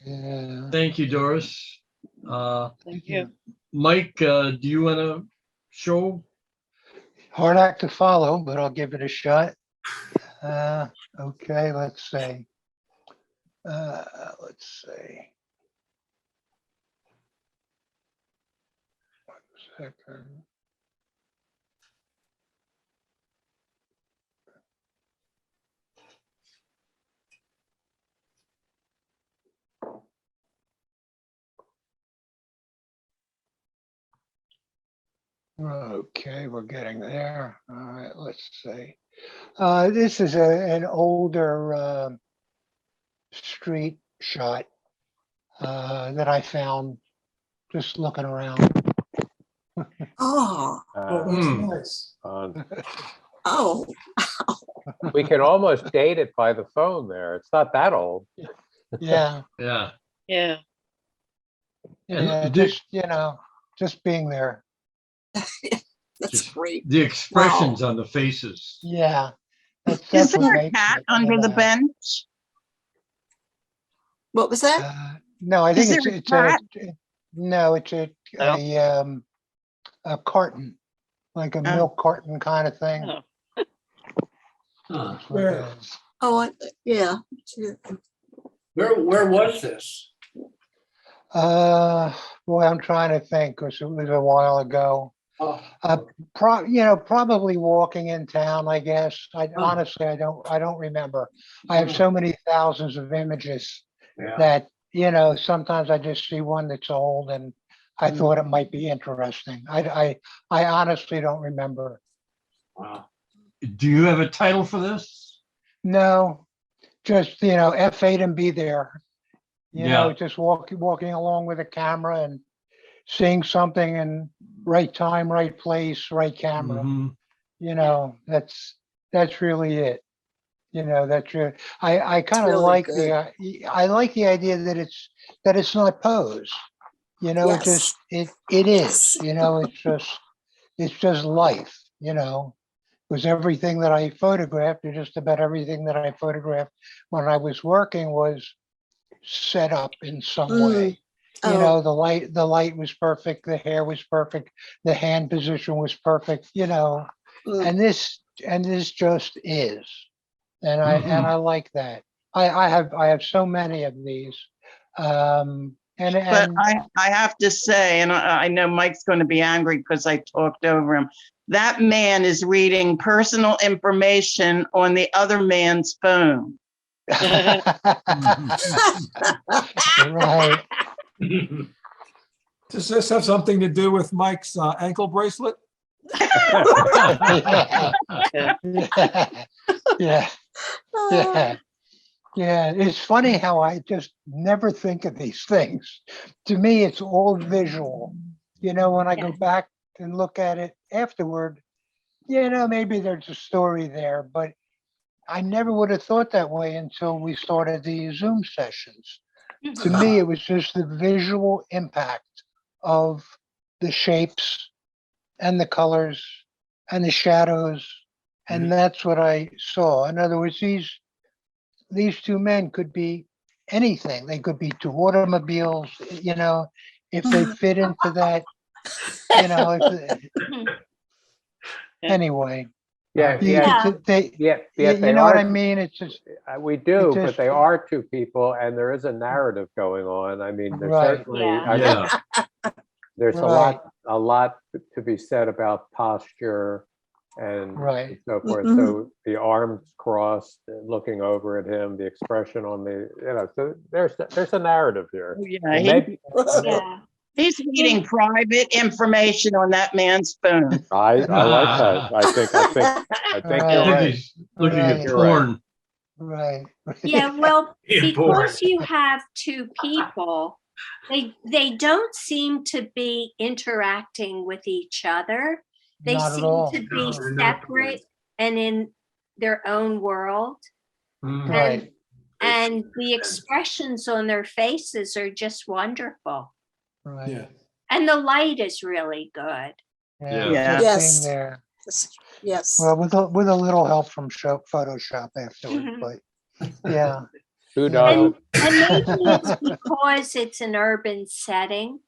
Speaker 1: Thank you, Doris.
Speaker 7: Thank you.
Speaker 1: Mike, do you want to show?
Speaker 11: Hard act to follow, but I'll give it a shot. Okay, let's see. Let's see. Second. Okay, we're getting there. All right, let's see. This is an older street shot that I found just looking around.
Speaker 9: Oh,
Speaker 1: Hmm.
Speaker 9: oh,
Speaker 3: We can almost date it by the phone there. It's not that old.
Speaker 11: Yeah,
Speaker 1: Yeah.
Speaker 7: Yeah.
Speaker 1: And
Speaker 11: yeah,
Speaker 1: the,
Speaker 11: just being there.
Speaker 9: that's
Speaker 1: Just-
Speaker 9: great.
Speaker 1: the expressions on the faces.
Speaker 11: Yeah, that's
Speaker 5: Is
Speaker 11: what
Speaker 5: there a
Speaker 11: makes
Speaker 5: cat
Speaker 11: it,
Speaker 5: under the bench?
Speaker 9: What was that?
Speaker 11: No, I
Speaker 5: Is
Speaker 11: think
Speaker 5: there a
Speaker 11: it's
Speaker 5: cat?
Speaker 11: no, it's
Speaker 7: No?
Speaker 11: a carton, like a
Speaker 5: Oh.
Speaker 11: milk carton kind of thing.
Speaker 7: Oh.
Speaker 10: Huh.
Speaker 11: That's what it is.
Speaker 9: Oh, yeah.
Speaker 10: Where was this?
Speaker 11: Boy, I'm trying to think because it was a while ago.
Speaker 10: Oh,
Speaker 11: Probably walking in town, I guess. Honestly, I don't remember. I have so many thousands of images
Speaker 10: yeah.
Speaker 11: that, sometimes I just see one that's old and I thought it might be interesting. I honestly don't remember.
Speaker 10: Wow.
Speaker 1: Do you have a title for this?
Speaker 11: No, just, F8 and be there.
Speaker 1: Yeah.
Speaker 11: Just walking along with a camera and seeing something in right time, right place, right camera.
Speaker 1: Mhm.
Speaker 11: That's really it. I kind of
Speaker 9: really
Speaker 11: like
Speaker 9: good.
Speaker 11: I like the idea that it's not posed. It
Speaker 9: Yes.
Speaker 11: just it is.
Speaker 9: Yes.
Speaker 11: It's just life. Because everything that I photographed, or just about everything that I photographed when I was working, was set up in some way.
Speaker 9: Oh,
Speaker 11: The light was perfect, the hair was perfect, the hand position was perfect,
Speaker 9: mm.
Speaker 11: and this just is. And
Speaker 1: Mhm.
Speaker 11: I like that. I have so many of these.
Speaker 5: But
Speaker 11: And
Speaker 5: I have to say, and I know Mike's going to be angry because I talked over him. That man is reading personal information on the other man's phone.
Speaker 11: right.
Speaker 6: Does this have something to do with Mike's ankle bracelet?
Speaker 11: Yeah.
Speaker 7: Yeah.
Speaker 11: Yeah. Yeah. Yeah. It's funny how I just never think of these things. To me, it's all visual. When I go back and look at it afterward, maybe there's a story there, but I never would have thought that way until we started the Zoom sessions. To me, it was just the visual impact of the shapes and the colors and the shadows. And that's what I saw. In other words, these two men could be anything. They could be two automobiles, if they fit into that, anyway.
Speaker 3: Yeah,
Speaker 11: You
Speaker 3: yeah,
Speaker 11: could- they,
Speaker 3: yeah,
Speaker 11: you
Speaker 3: yeah. They
Speaker 11: know what
Speaker 3: are.
Speaker 11: I mean? It's just,
Speaker 3: We do, but
Speaker 11: just-
Speaker 3: they are two people, and there is a narrative going on. I mean, there's
Speaker 11: Right.
Speaker 3: certainly.
Speaker 4: Yeah.
Speaker 3: I mean,
Speaker 1: Yeah.
Speaker 3: there's
Speaker 11: Right.
Speaker 3: a lot to be said about posture and
Speaker 11: Right.
Speaker 3: so forth.
Speaker 9: Mhm.
Speaker 3: So the arms crossed, looking over at him, the expression on so there's a narrative here.
Speaker 5: Yeah,
Speaker 3: And maybe
Speaker 4: Yeah.
Speaker 5: he's reading private information on that man's phone.
Speaker 3: I like that. I think
Speaker 1: I
Speaker 3: you're
Speaker 1: think
Speaker 3: right.
Speaker 1: he's looking at
Speaker 11: Right.
Speaker 3: You're right.
Speaker 1: porn.
Speaker 11: right.
Speaker 4: Yeah, well,
Speaker 8: Yeah, bored.
Speaker 4: because you have two people, they don't seem to be interacting with each other. They
Speaker 11: Not at
Speaker 4: seem
Speaker 11: all.
Speaker 4: to
Speaker 8: No,
Speaker 4: be
Speaker 8: they're not.
Speaker 4: separate and in their own world.
Speaker 1: Mhm.
Speaker 11: Right.
Speaker 4: And the expressions on their faces are just wonderful.
Speaker 11: Right.
Speaker 6: Yeah.
Speaker 4: And the light is really good.
Speaker 1: Yeah.
Speaker 5: Yeah.
Speaker 11: Just
Speaker 9: Yes.
Speaker 11: seeing there.
Speaker 9: Yes.
Speaker 11: Well, with a little help from Photoshop afterward,
Speaker 4: Mhm.
Speaker 11: but yeah.
Speaker 3: Who
Speaker 11: Yeah.
Speaker 3: does?
Speaker 4: And maybe it's because it's an urban setting,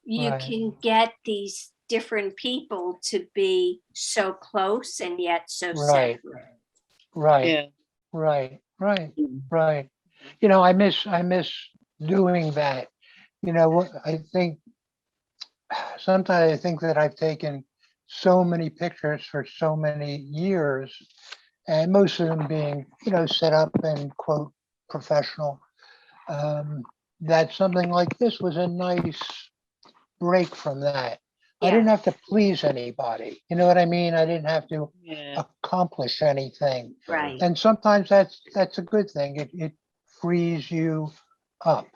Speaker 4: you
Speaker 11: Right.
Speaker 4: can get these different people to be so close and yet so
Speaker 11: Right.
Speaker 4: separate.
Speaker 11: Right.
Speaker 7: Yeah.
Speaker 11: Right. Right. Right. I miss doing that. I think sometimes I think that I've taken so many pictures for so many years, and most of them being, set up and quote professional. That something like this was a nice break from that. I didn't
Speaker 4: Yeah,
Speaker 11: have to please anybody. You know what I mean? I didn't have to
Speaker 7: Yeah.
Speaker 11: accomplish anything.
Speaker 4: right.
Speaker 11: And sometimes that's a good thing. It frees you up.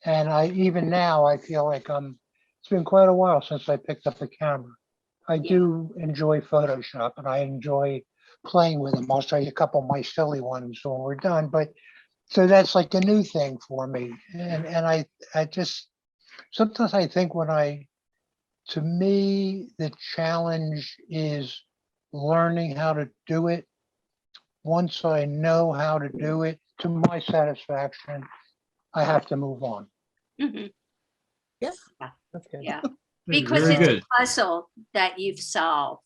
Speaker 11: And even now I feel like it's been quite a while since I picked up the camera. I
Speaker 4: Yeah.
Speaker 11: do enjoy Photoshop and I enjoy playing with them. I'll show you a couple of my silly ones when we're done. But so that's like a new thing for me. And I just sometimes I think to me, the challenge is learning how to do it. Once I know how to do it to my satisfaction, I have to move on.
Speaker 4: Mhm.
Speaker 11: Okay.
Speaker 4: Yeah, because
Speaker 1: Very
Speaker 4: it's a
Speaker 1: good.
Speaker 4: puzzle that you've solved.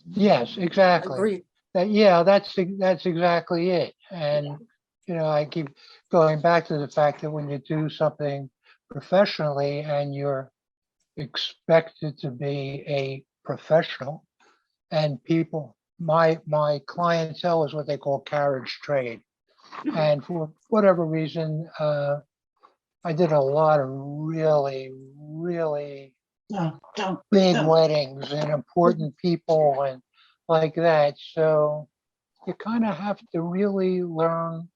Speaker 11: Yes, exactly.
Speaker 9: Agreed.
Speaker 11: That's exactly it. And I keep going back to the fact that when you do something professionally and you're expected to be a professional, and people, my clientele is what they call carriage trade. And for whatever reason, I did a lot of really, really big weddings and important people and like that. So you kind of have to really learn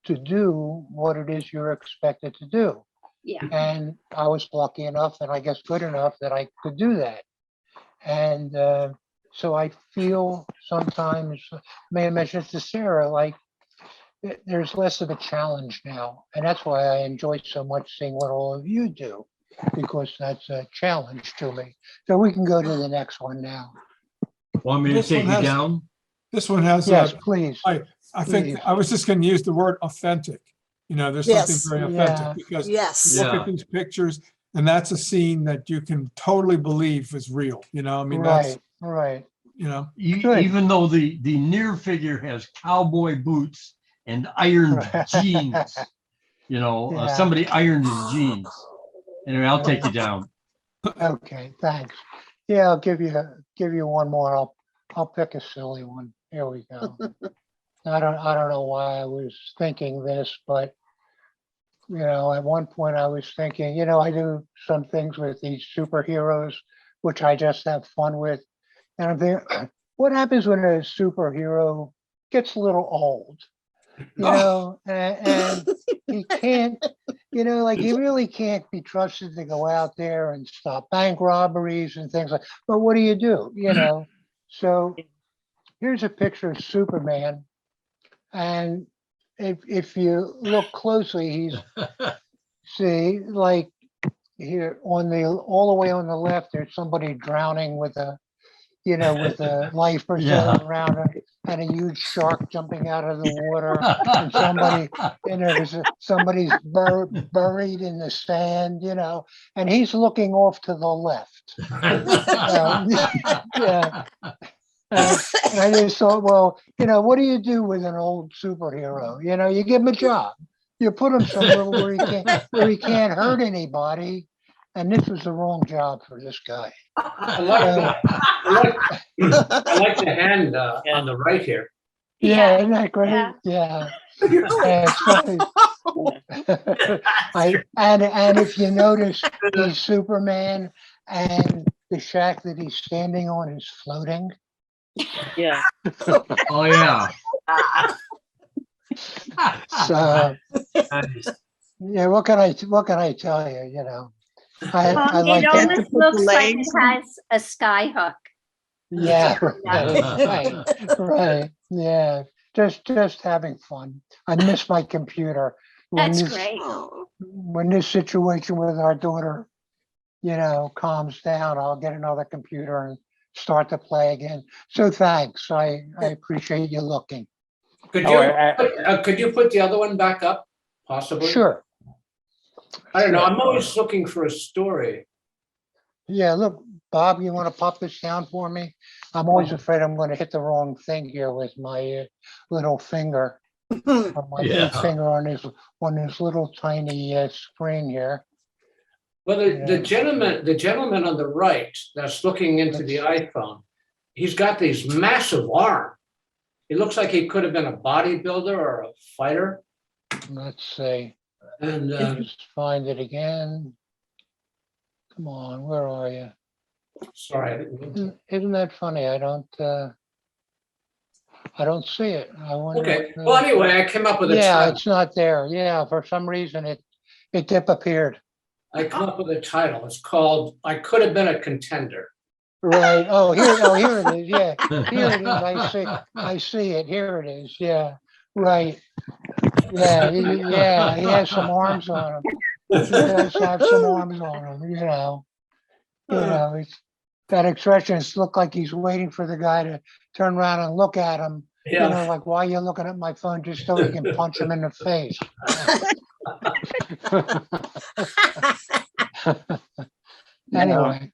Speaker 11: to do what it is you're expected to do.
Speaker 4: Yeah,
Speaker 11: And I was lucky enough and I guess good enough that I could do that. And so I feel sometimes, may I mention to Sarah, like there's less of a challenge now. And that's why I enjoy so much seeing what all of you do, because that's a challenge to me. So we can go to the next one now.
Speaker 1: Want me to
Speaker 6: This one
Speaker 1: take you
Speaker 6: has-
Speaker 1: down?
Speaker 6: This one has,
Speaker 11: Yes, please.
Speaker 6: I think,
Speaker 11: Please.
Speaker 6: I was just going to use the word authentic. There's something
Speaker 9: Yes.
Speaker 6: very
Speaker 11: Yeah.
Speaker 6: authentic because
Speaker 9: Yes.
Speaker 6: you look
Speaker 1: Yeah.
Speaker 6: at these pictures and that's a scene that you can totally believe is real. I mean, that's,
Speaker 11: Right. Good.
Speaker 1: Even though the near figure has cowboy boots and ironed jeans,
Speaker 11: Yeah.
Speaker 1: somebody ironed his jeans. Anyway, I'll take you down.
Speaker 11: Okay, thanks. Yeah, I'll give you one more. I'll pick a silly one. Here we go. I don't know why I was thinking this, but at one point I was thinking, I do some things with these superheroes, which I just have fun with. And I'm thinking, what happens when a superhero gets a little old? And he can't, like he really can't be trusted to go out there and stop bank robberies and things like. But what do you do? So here's a picture of Superman, and if you look closely, he's see like here on the all the way on the left, there's somebody drowning with a life preserver around her and a huge shark jumping out of the water. And somebody's buried in the sand, and he's looking off to the left. Yeah. And I just thought, well, what do you do with an old superhero? You give him a job. You put him somewhere where he can't hurt anybody. And this was the wrong job for this guy.
Speaker 10: I like the hand on the right here.
Speaker 11: Yeah, isn't that great?
Speaker 4: Yeah.
Speaker 11: Yeah. It's something. And if you notice, he's Superman, and the shack that he's standing on is floating.
Speaker 7: Yeah.
Speaker 1: Oh, yeah.
Speaker 11: So
Speaker 8: Nice.
Speaker 11: yeah, what can I tell you? I
Speaker 4: Well,
Speaker 11: like
Speaker 4: it
Speaker 11: that.
Speaker 4: almost looks like it has a sky hook.
Speaker 11: Yeah, right. Yeah, just having fun. I miss my computer. When
Speaker 4: That's
Speaker 11: this
Speaker 4: great.
Speaker 11: when this situation with our daughter, calms down, I'll get another computer and start to play again. So thanks. I appreciate you looking.
Speaker 10: Could
Speaker 3: Oh,
Speaker 10: you put the other one back up, possibly?
Speaker 11: Sure.
Speaker 10: I don't know.
Speaker 11: Sure.
Speaker 10: I'm always looking for a story.
Speaker 11: Yeah, look, Bob, you want to pop this down for me? I'm always afraid I'm going to hit the wrong thing here with my little finger. On my little
Speaker 1: Yeah.
Speaker 11: finger on this little tiny screen here.
Speaker 10: Well, the gentleman on the right that's looking into the iPhone, he's got these massive arms. He looks like he could have been a bodybuilder or a fighter.
Speaker 11: Let's see.
Speaker 10: And
Speaker 11: Just find it again. Come on, where are you?
Speaker 10: sorry, I didn't mean to.
Speaker 11: Isn't that funny? I don't see it. I wonder.
Speaker 10: Okay,
Speaker 11: what,
Speaker 10: well, anyway, I came up with a
Speaker 11: yeah,
Speaker 10: title.
Speaker 11: it's not there. Yeah, for some reason it disappeared.
Speaker 10: I come up with a title. It's called "I Could Have Been a Contender."
Speaker 11: Right. Here it is. Yeah, here it is. I see it. Here it is. Yeah. Right. Yeah. He has some arms on him. He does have some arms on him. It's that expression. It's look like he's waiting for the guy to turn around and look at him.
Speaker 10: Yeah.
Speaker 11: Like, why are you looking at my phone just so he can punch him in the face? Anyway.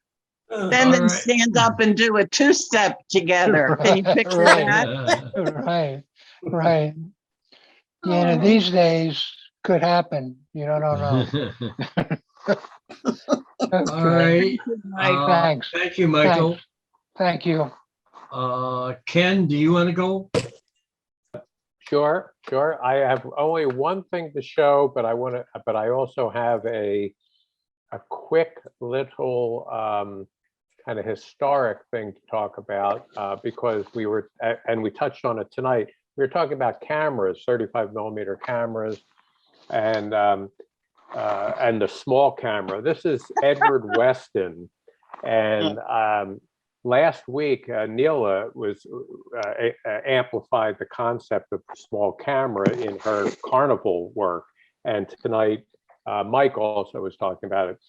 Speaker 5: Then they stand up and do a two-step together. Can you picture that?
Speaker 11: Right. Yeah, these days could happen. You don't know.
Speaker 1: All right.
Speaker 11: Thanks.
Speaker 1: Thank you, Michael.
Speaker 11: Thank you.
Speaker 1: Ken, do you want to go?
Speaker 3: Sure. I have only one thing to show, but I also have a quick little kind of historic thing to talk about because we touched on it tonight. We were talking about cameras, 35 millimeter cameras, and the small camera. This is Edward Weston, and last week Neela was amplified the concept of the small camera in her carnival work, and tonight Mike also was talking about it.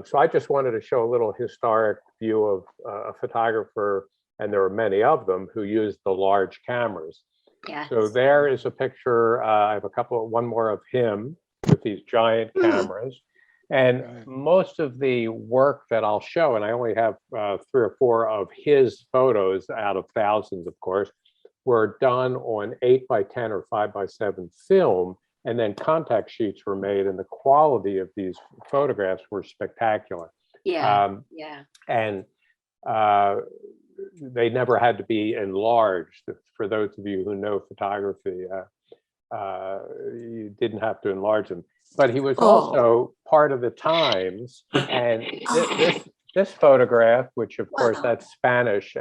Speaker 3: So I just wanted to show a little historic view of a photographer, and there are many of them who use the large cameras.
Speaker 4: Yes.
Speaker 3: So there is a picture. I have one more of him with these giant cameras. And most of the work that I'll show, and I only have 3 or 4 of his photos out of thousands, of course, were done on 8x10 or 5x7 film. And then contact sheets were made, and the quality of these photographs were spectacular.
Speaker 4: Yeah.
Speaker 3: And they never had to be enlarged. For those of you who know photography, you didn't have to enlarge them. But he was also part of the Times, and this photograph, which of course that's Spanish,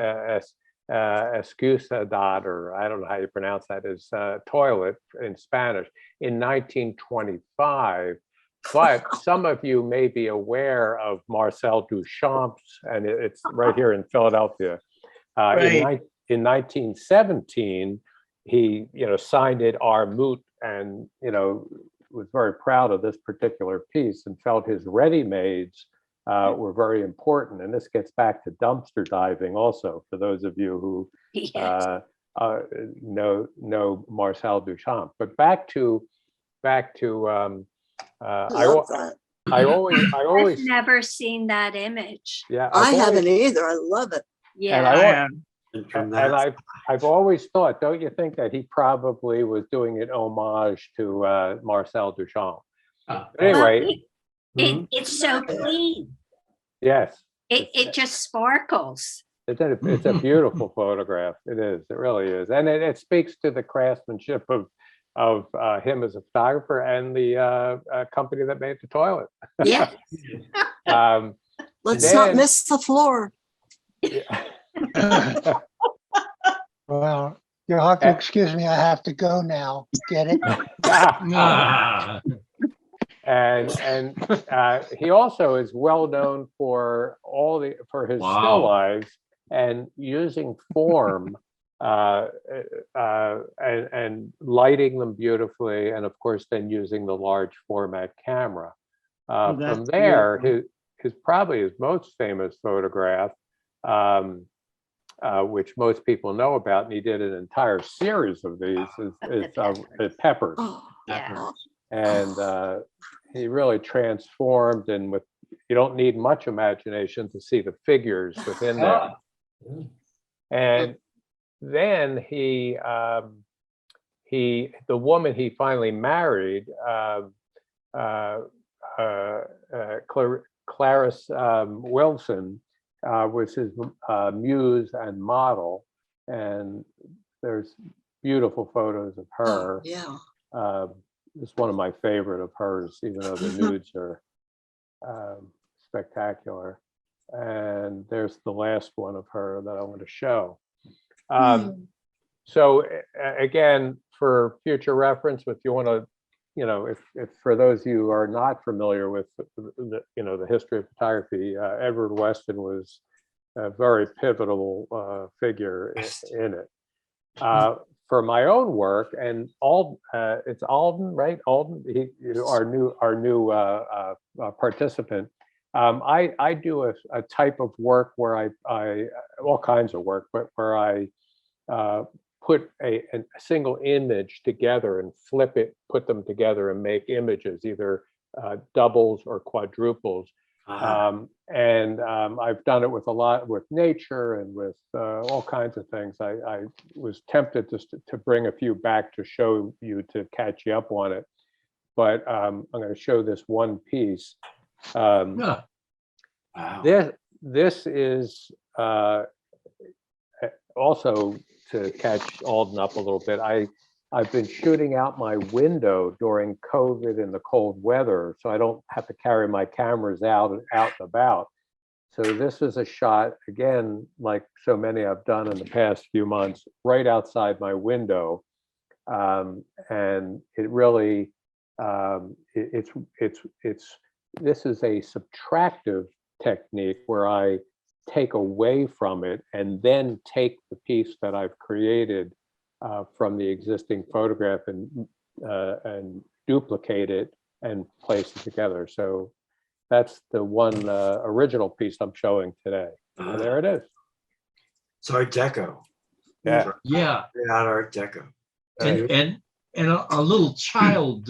Speaker 3: excusado, or I don't know how you pronounce that, is toilet in Spanish, in 1925. But some of you may be aware of Marcel Duchamp's, and it's right here in Philadelphia. In 1917, he signed it Armut, and was very proud of this particular piece and felt his ready-mades were very important. And this gets back to dumpster diving also, for those of you who know Marcel Duchamp. But back to I always
Speaker 4: I've never seen that image.
Speaker 3: yeah
Speaker 9: I haven't either. I love it.
Speaker 4: Yeah.
Speaker 3: And I've always thought, don't you think that he probably was doing an homage to Marcel Duchamp? Anyway,
Speaker 4: It's so clean.
Speaker 3: yes,
Speaker 4: It just sparkles.
Speaker 3: it's a beautiful photograph. It is. It really is, and it speaks to the craftsmanship of him as a photographer and the company that made the toilet.
Speaker 4: Yeah.
Speaker 9: Let's not miss the floor.
Speaker 11: Well, you'll have to excuse me. I have to go now. Get it?
Speaker 3: And he also is well known for his still lives and using form and lighting them beautifully, and of course then using the large format camera. From there, his probably his most famous photograph, which most people know about, and he did an entire series of these, is Peppers. And he really transformed, and you don't need much imagination to see the figures within that. And then the woman he finally married, Clarice Wilson was his muse and model, and there's beautiful photos of
Speaker 9: Oh,
Speaker 3: her.
Speaker 9: yeah.
Speaker 3: It's one of my favorite of hers, even though the nudes are spectacular. And there's the last one of her that I want to show. So again, for future reference, if you want to, if for those of you who are not familiar with the history of photography, Edward Weston was a very pivotal figure in it. For my own work, and it's Alden, right? Alden, our new participant. I do a type of work where I all kinds of work, but where I put a single image together and flip it, put them together and make images, either doubles or quadruples. I've done it with a lot with nature and with all kinds of things. I was tempted to bring a few back to show you, to catch you up on it, but I'm going to show this one piece.
Speaker 8: Wow.
Speaker 3: This is also to catch Alden up a little bit. I've been shooting out my window during COVID and the cold weather, so I don't have to carry my cameras out and about. So this is a shot, again, like so many I've done in the past few months, right outside my window. And it really, this is a subtractive technique where I take away from it and then take the piece that I've created from the existing photograph and duplicate it and place it together. So that's the one original piece I'm showing today. And there it is.
Speaker 8: It's Art Deco.
Speaker 3: Yeah.
Speaker 1: Yeah.
Speaker 8: Out Art Deco.
Speaker 1: And a little child.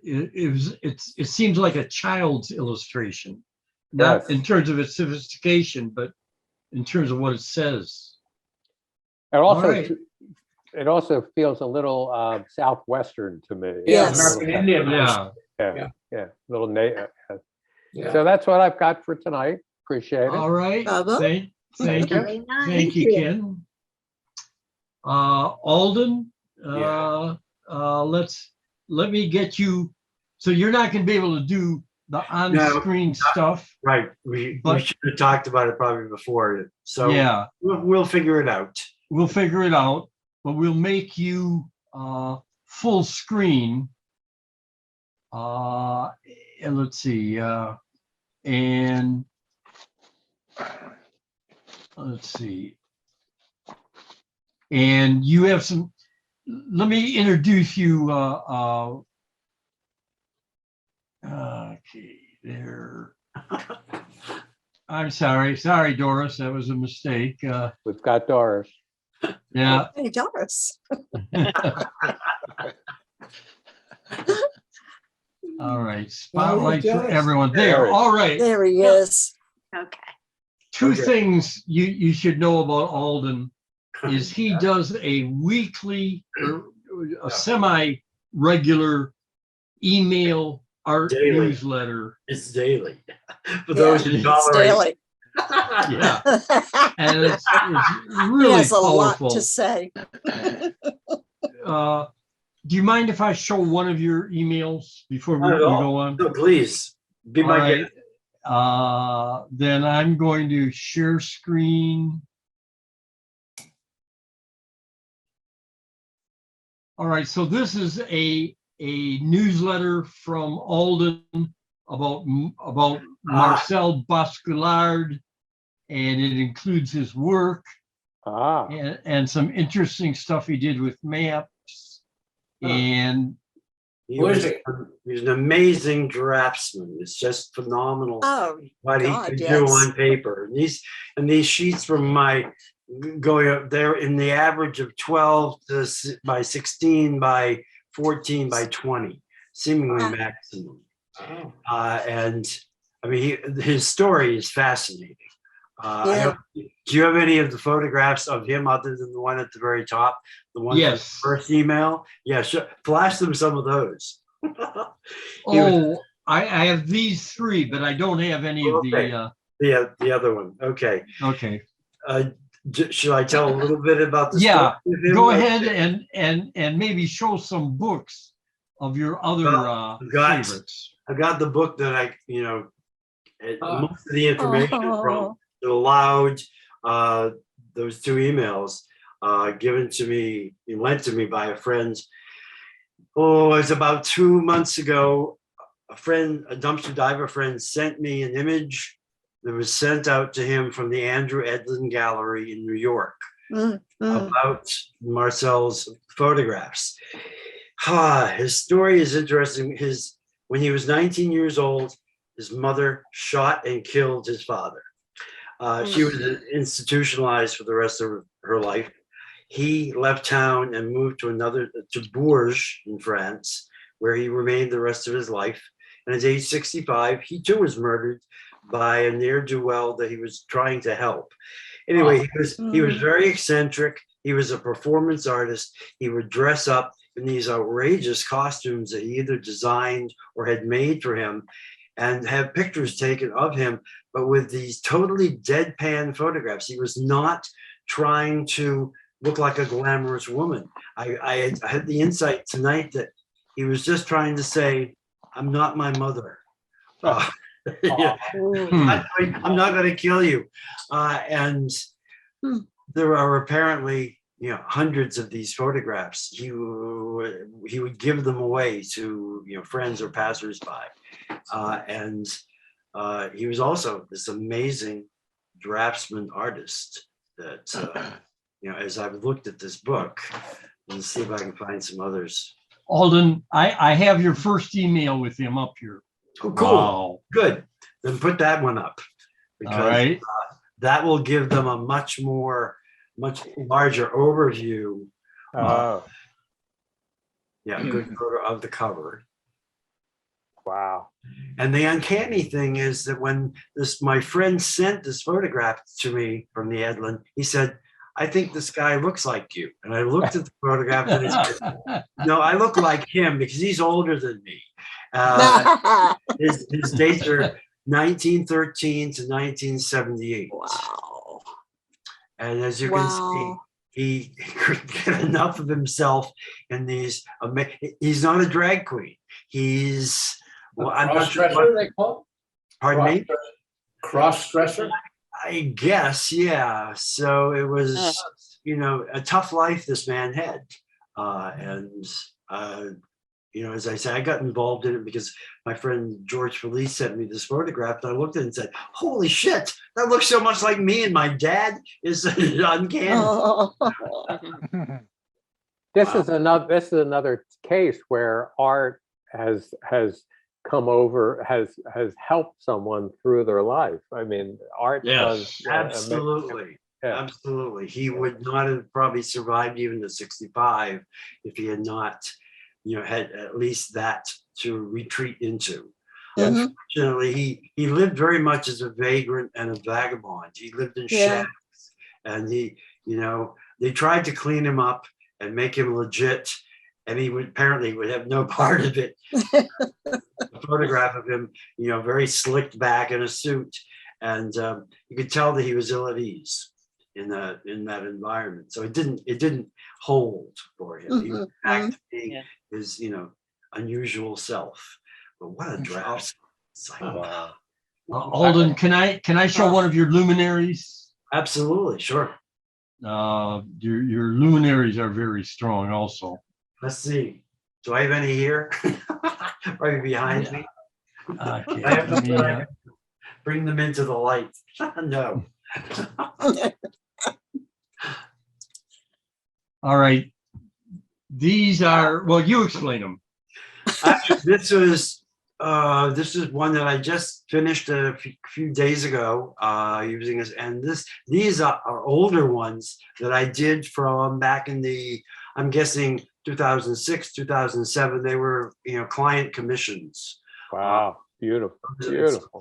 Speaker 1: It seems like a child's illustration, not
Speaker 3: Yes.
Speaker 1: in terms of its sophistication, but in terms of what it says.
Speaker 3: And also,
Speaker 1: All right.
Speaker 3: it also feels a little southwestern to me.
Speaker 10: Yeah,
Speaker 9: Yes.
Speaker 10: American Indian.
Speaker 3: Yeah, little native.
Speaker 10: Yeah.
Speaker 3: So that's what I've got for tonight. Appreciate it.
Speaker 1: All right.
Speaker 9: Bravo.
Speaker 1: Thank you.
Speaker 4: Very nice.
Speaker 1: Thank you, Ken. Alden, let me get you. So you're not going to be able to do the on-screen stuff.
Speaker 8: Right. We
Speaker 1: But-
Speaker 8: should have talked about it probably before. So
Speaker 1: Yeah,
Speaker 8: we'll figure it out.
Speaker 1: we'll figure it out, but we'll make you full screen. And let's see. And let's see. And you have some. Let me introduce you. Okay, there. I'm sorry, Doris. That was a mistake.
Speaker 3: We've got Doris.
Speaker 1: Yeah.
Speaker 9: Hey, Doris.
Speaker 1: All right. Spotlight for
Speaker 6: Doris.
Speaker 1: everyone.
Speaker 3: There
Speaker 1: There.
Speaker 3: he is.
Speaker 1: All right.
Speaker 9: There he is.
Speaker 4: Okay.
Speaker 1: Two
Speaker 8: Okay.
Speaker 1: things you should know about Alden is he does a weekly or a semi-regular email art
Speaker 8: Daily.
Speaker 1: newsletter.
Speaker 8: It's daily. For
Speaker 9: Yeah,
Speaker 8: those who
Speaker 1: it's
Speaker 8: tolerate.
Speaker 9: Daily.
Speaker 1: Yeah. And it's
Speaker 9: He
Speaker 1: really
Speaker 9: has a lot
Speaker 1: powerful.
Speaker 9: to say.
Speaker 1: Do you mind if I show one of your emails before we
Speaker 8: Not at all.
Speaker 1: go on?
Speaker 8: No, please be
Speaker 1: All
Speaker 8: my
Speaker 1: right.
Speaker 8: guest.
Speaker 1: Then I'm going to share screen. All right, so this is a newsletter from Alden about Marcel Basculard, and it includes his work and some interesting stuff he did with maps. And
Speaker 8: He
Speaker 10: Where
Speaker 8: was,
Speaker 10: is it?
Speaker 8: he was an amazing draftsman. It's just phenomenal
Speaker 9: Oh,
Speaker 8: what
Speaker 9: God,
Speaker 8: he could
Speaker 9: yes.
Speaker 8: do on paper. And these sheets from my going up there in the average of 12 by 16 by 14 by 20, seemingly
Speaker 9: Ah.
Speaker 8: maximum.
Speaker 10: Oh.
Speaker 8: And I mean, his story is fascinating.
Speaker 9: Yeah.
Speaker 8: Do you have any of the photographs of him other than the one at the very top? The one from the
Speaker 1: yes.
Speaker 8: first email? Yeah, sure. Flash them some of those.
Speaker 1: Oh, I have these three, but I don't have any of
Speaker 8: Okay. The other one. Okay.
Speaker 1: okay.
Speaker 8: Should I tell a little bit about the
Speaker 1: Yeah,
Speaker 8: story of him?
Speaker 1: go ahead and maybe show some books of your other favorites.
Speaker 8: I got the book that most of the information from that allowed those two emails given to me, lent to me by a friend. Oh, it was about 2 months ago. A dumpster diver friend, sent me an image that was sent out to him from the Andrew Edlin Gallery in New York about Marcel's photographs. His story is interesting. When he was 19 years old, his mother shot and killed his father. She was institutionalized for the rest of her life. He left town and moved to Bourges in France, where he remained the rest of his life. And at age 65, he too was murdered by a ne'er-do-well that he was trying to help. Anyway, he was very eccentric. He was a performance artist. He would dress up in these outrageous costumes that he either designed or had made for him, and have pictures taken of him, but with these totally deadpan photographs. He was not trying to look like a glamorous woman. I had the insight tonight that he was just trying to say, I'm not my mother. Yeah. I'm not going to kill you. And there are apparently, hundreds of these photographs. He would give them away to, friends or passersby. And he was also this amazing draftsman artist that, as I've looked at this book, let's see if I can find some others.
Speaker 1: Alden, I have your first email with him up here.
Speaker 8: Oh, cool. Wow. Good. Then put that one up, because that will give them a much larger overview. Good photo of the cover.
Speaker 3: Wow.
Speaker 8: And the uncanny thing is that when my friend sent this photograph to me from the Edlin, he said, I think this guy looks like you. And I looked at the photograph and I said, no, I look like him because he's older than me. His dates are 1913 to 1978.
Speaker 9: Wow.
Speaker 8: And as you can see, he couldn't get enough of himself in these. He's not a drag queen. He's I'm not sure what
Speaker 10: they call it?
Speaker 8: Pardon me?
Speaker 10: Cross-dresser?
Speaker 8: I guess, yeah. So it was, a tough life this man had. As I say, I got involved in it because my friend George Felice sent me this photograph, and I looked at it and said, holy shit, that looks so much like me, and my dad is uncanny.
Speaker 3: This is another case where art has helped someone through their life. I mean, art does.
Speaker 8: Absolutely. Absolutely. He would not have probably survived even to 65 if he had not, had at least that to retreat into. Unfortunately, he lived very much as a vagrant and a vagabond. He lived in shacks, and they tried to clean him up and make him legit, and he would have no part of it. A photograph of him, very slicked back in a suit, and you could tell that he was ill at ease in that environment. So it didn't hold for him. He was back to being his unusual self. But what a draft!
Speaker 3: Wow.
Speaker 1: Alden, can I show one of your luminaries?
Speaker 8: Absolutely, sure.
Speaker 1: Your luminaries are very strong also.
Speaker 8: Let's see. Do I have any here? Right behind me.
Speaker 1: Okay.
Speaker 8: I have to bring them into the light. No.
Speaker 1: All right. These are, well, you explain them.
Speaker 8: Actually, this is one that I just finished a few days ago using this, and these are older ones that I did from back in I'm guessing 2006, 2007. They were client commissions.
Speaker 3: Wow, beautiful.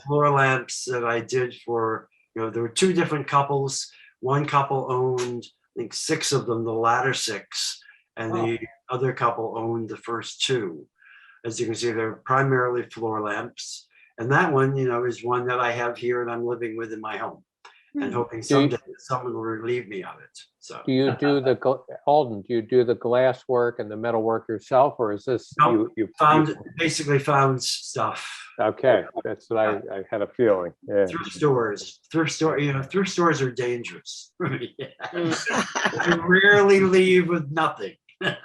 Speaker 8: Floor lamps that I did for there were two different couples. One couple owned, I think, 6 of them, the latter 6, and the other couple owned the first 2. As you can see, they're primarily floor lamps. And that one, is one that I have here and I'm living with in my home and hoping someday someone will relieve me of it. So.
Speaker 3: Do you do Alden, do you do the glass work and the metal work yourself, or is this?
Speaker 8: No, basically found stuff.
Speaker 3: Okay, that's what I had a feeling. Yeah.
Speaker 8: Thrift stores, thrift stores are dangerous. You rarely leave with nothing. And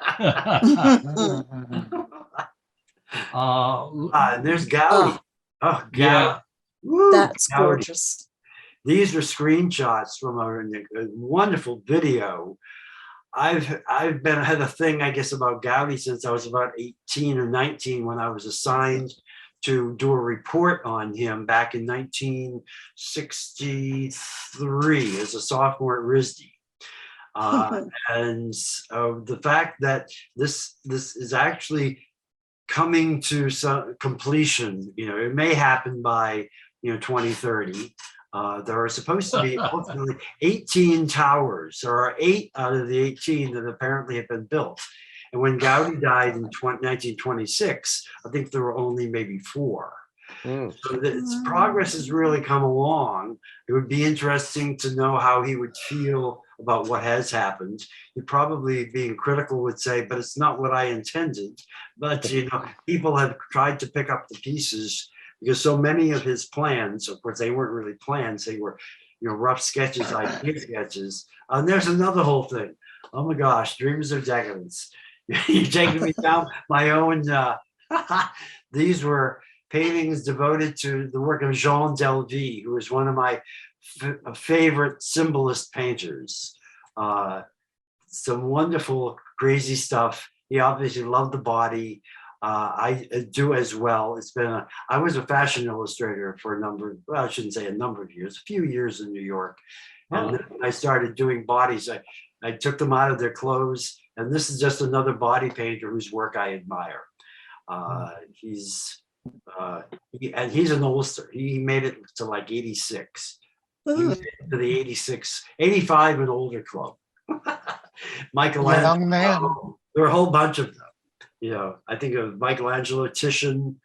Speaker 8: there's Gaudi. Oh, Gaudi.
Speaker 1: Yeah.
Speaker 8: Woo,
Speaker 9: That's
Speaker 8: Gaudi.
Speaker 9: gorgeous.
Speaker 8: These are screenshots from a wonderful video. I've had a thing, I guess, about Gaudi since I was about 18 or 19 when I was assigned to do a report on him back in 1963 as a sophomore at RISD. And the fact that this is actually coming to some completion, it may happen by 2030. There are supposed to be ultimately 18 towers. There are 8 out of the 18 that apparently have been built. And when Gaudi died in 1926, I think there were only maybe 4. So its progress has really come along. It would be interesting to know how he would feel about what has happened. He probably, being critical, would say, but it's not what I intended. But, people have tried to pick up the pieces because so many of his plans, of course, they weren't really plans. They were, rough sketches, idea sketches. And there's another whole thing. Oh my gosh, Dreams of Decadence. You're taking me down my own. These were paintings devoted to the work of Jean Delville, who is one of my favorite symbolist painters. Some wonderful, crazy stuff. He obviously loved the body. I do as well. I was a fashion illustrator for I shouldn't say a number of years, a few years in New York. And then I started doing bodies. I took them out of their clothes. And this is just another body painter whose work I admire. He's an oldster. He made it to like 86. He made it to the 85 and older club. Michelangelo.
Speaker 11: Young man.
Speaker 8: There are a whole bunch of them. I think of Michelangelo, Titian.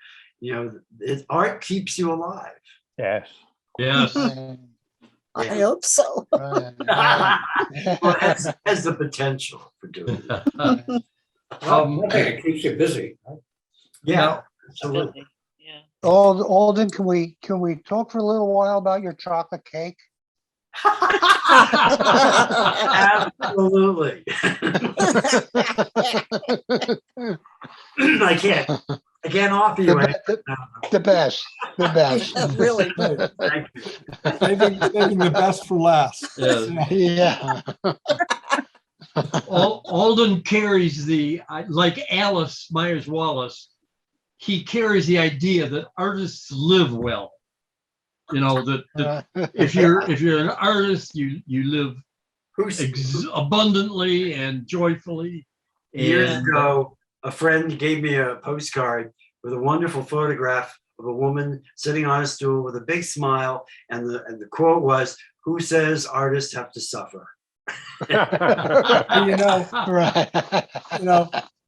Speaker 8: Art keeps you alive.
Speaker 3: Yes.
Speaker 1: Yes.
Speaker 9: I hope so.
Speaker 8: Well, it has the potential for doing it.
Speaker 10: It keeps you busy. Right?
Speaker 8: Yeah, absolutely.
Speaker 7: Yeah.
Speaker 11: Alden, can we talk for a little while about your chocolate cake?
Speaker 8: Absolutely. I can't offer you anything.
Speaker 11: The best.
Speaker 9: Really.
Speaker 8: Thank you.
Speaker 6: Saving the best for last.
Speaker 1: Yes.
Speaker 11: Yeah.
Speaker 1: Alden carries like Alice Myers Wallace, he carries the idea that artists live well. That if you're an artist, you live abundantly and joyfully.
Speaker 8: Years ago, a friend gave me a postcard with a wonderful photograph of a woman sitting on a stool with a big smile, and the quote was, "Who says artists have to suffer?"
Speaker 6: Right.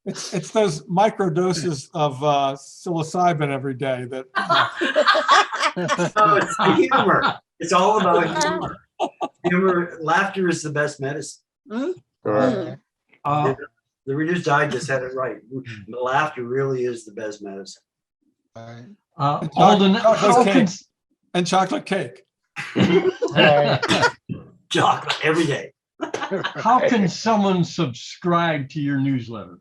Speaker 6: It's those microdoses of psilocybin every day that.
Speaker 8: No, it's the humor. It's all about humor. Humor, laughter is the best medicine.
Speaker 3: Correct.
Speaker 8: The Reader's Digest had it right. Laughter really is the best medicine.
Speaker 1: Alden,
Speaker 6: and chocolate cake.
Speaker 8: Chocolate every day.
Speaker 1: How can someone subscribe to your newsletter?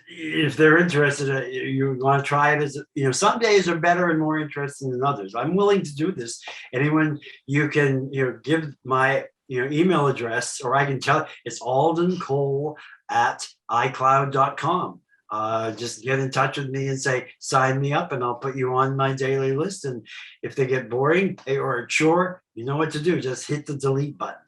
Speaker 8: If they're interested, you want to try it some days are better and more interesting than others. I'm willing to do this. Anyone, you can, give my, email address, or I can tell it's Alden Cole at iCloud.com. Just get in touch with me and say, sign me up, and I'll put you on my daily list. And if they get boring or a chore, you know what to do. Just hit the delete button.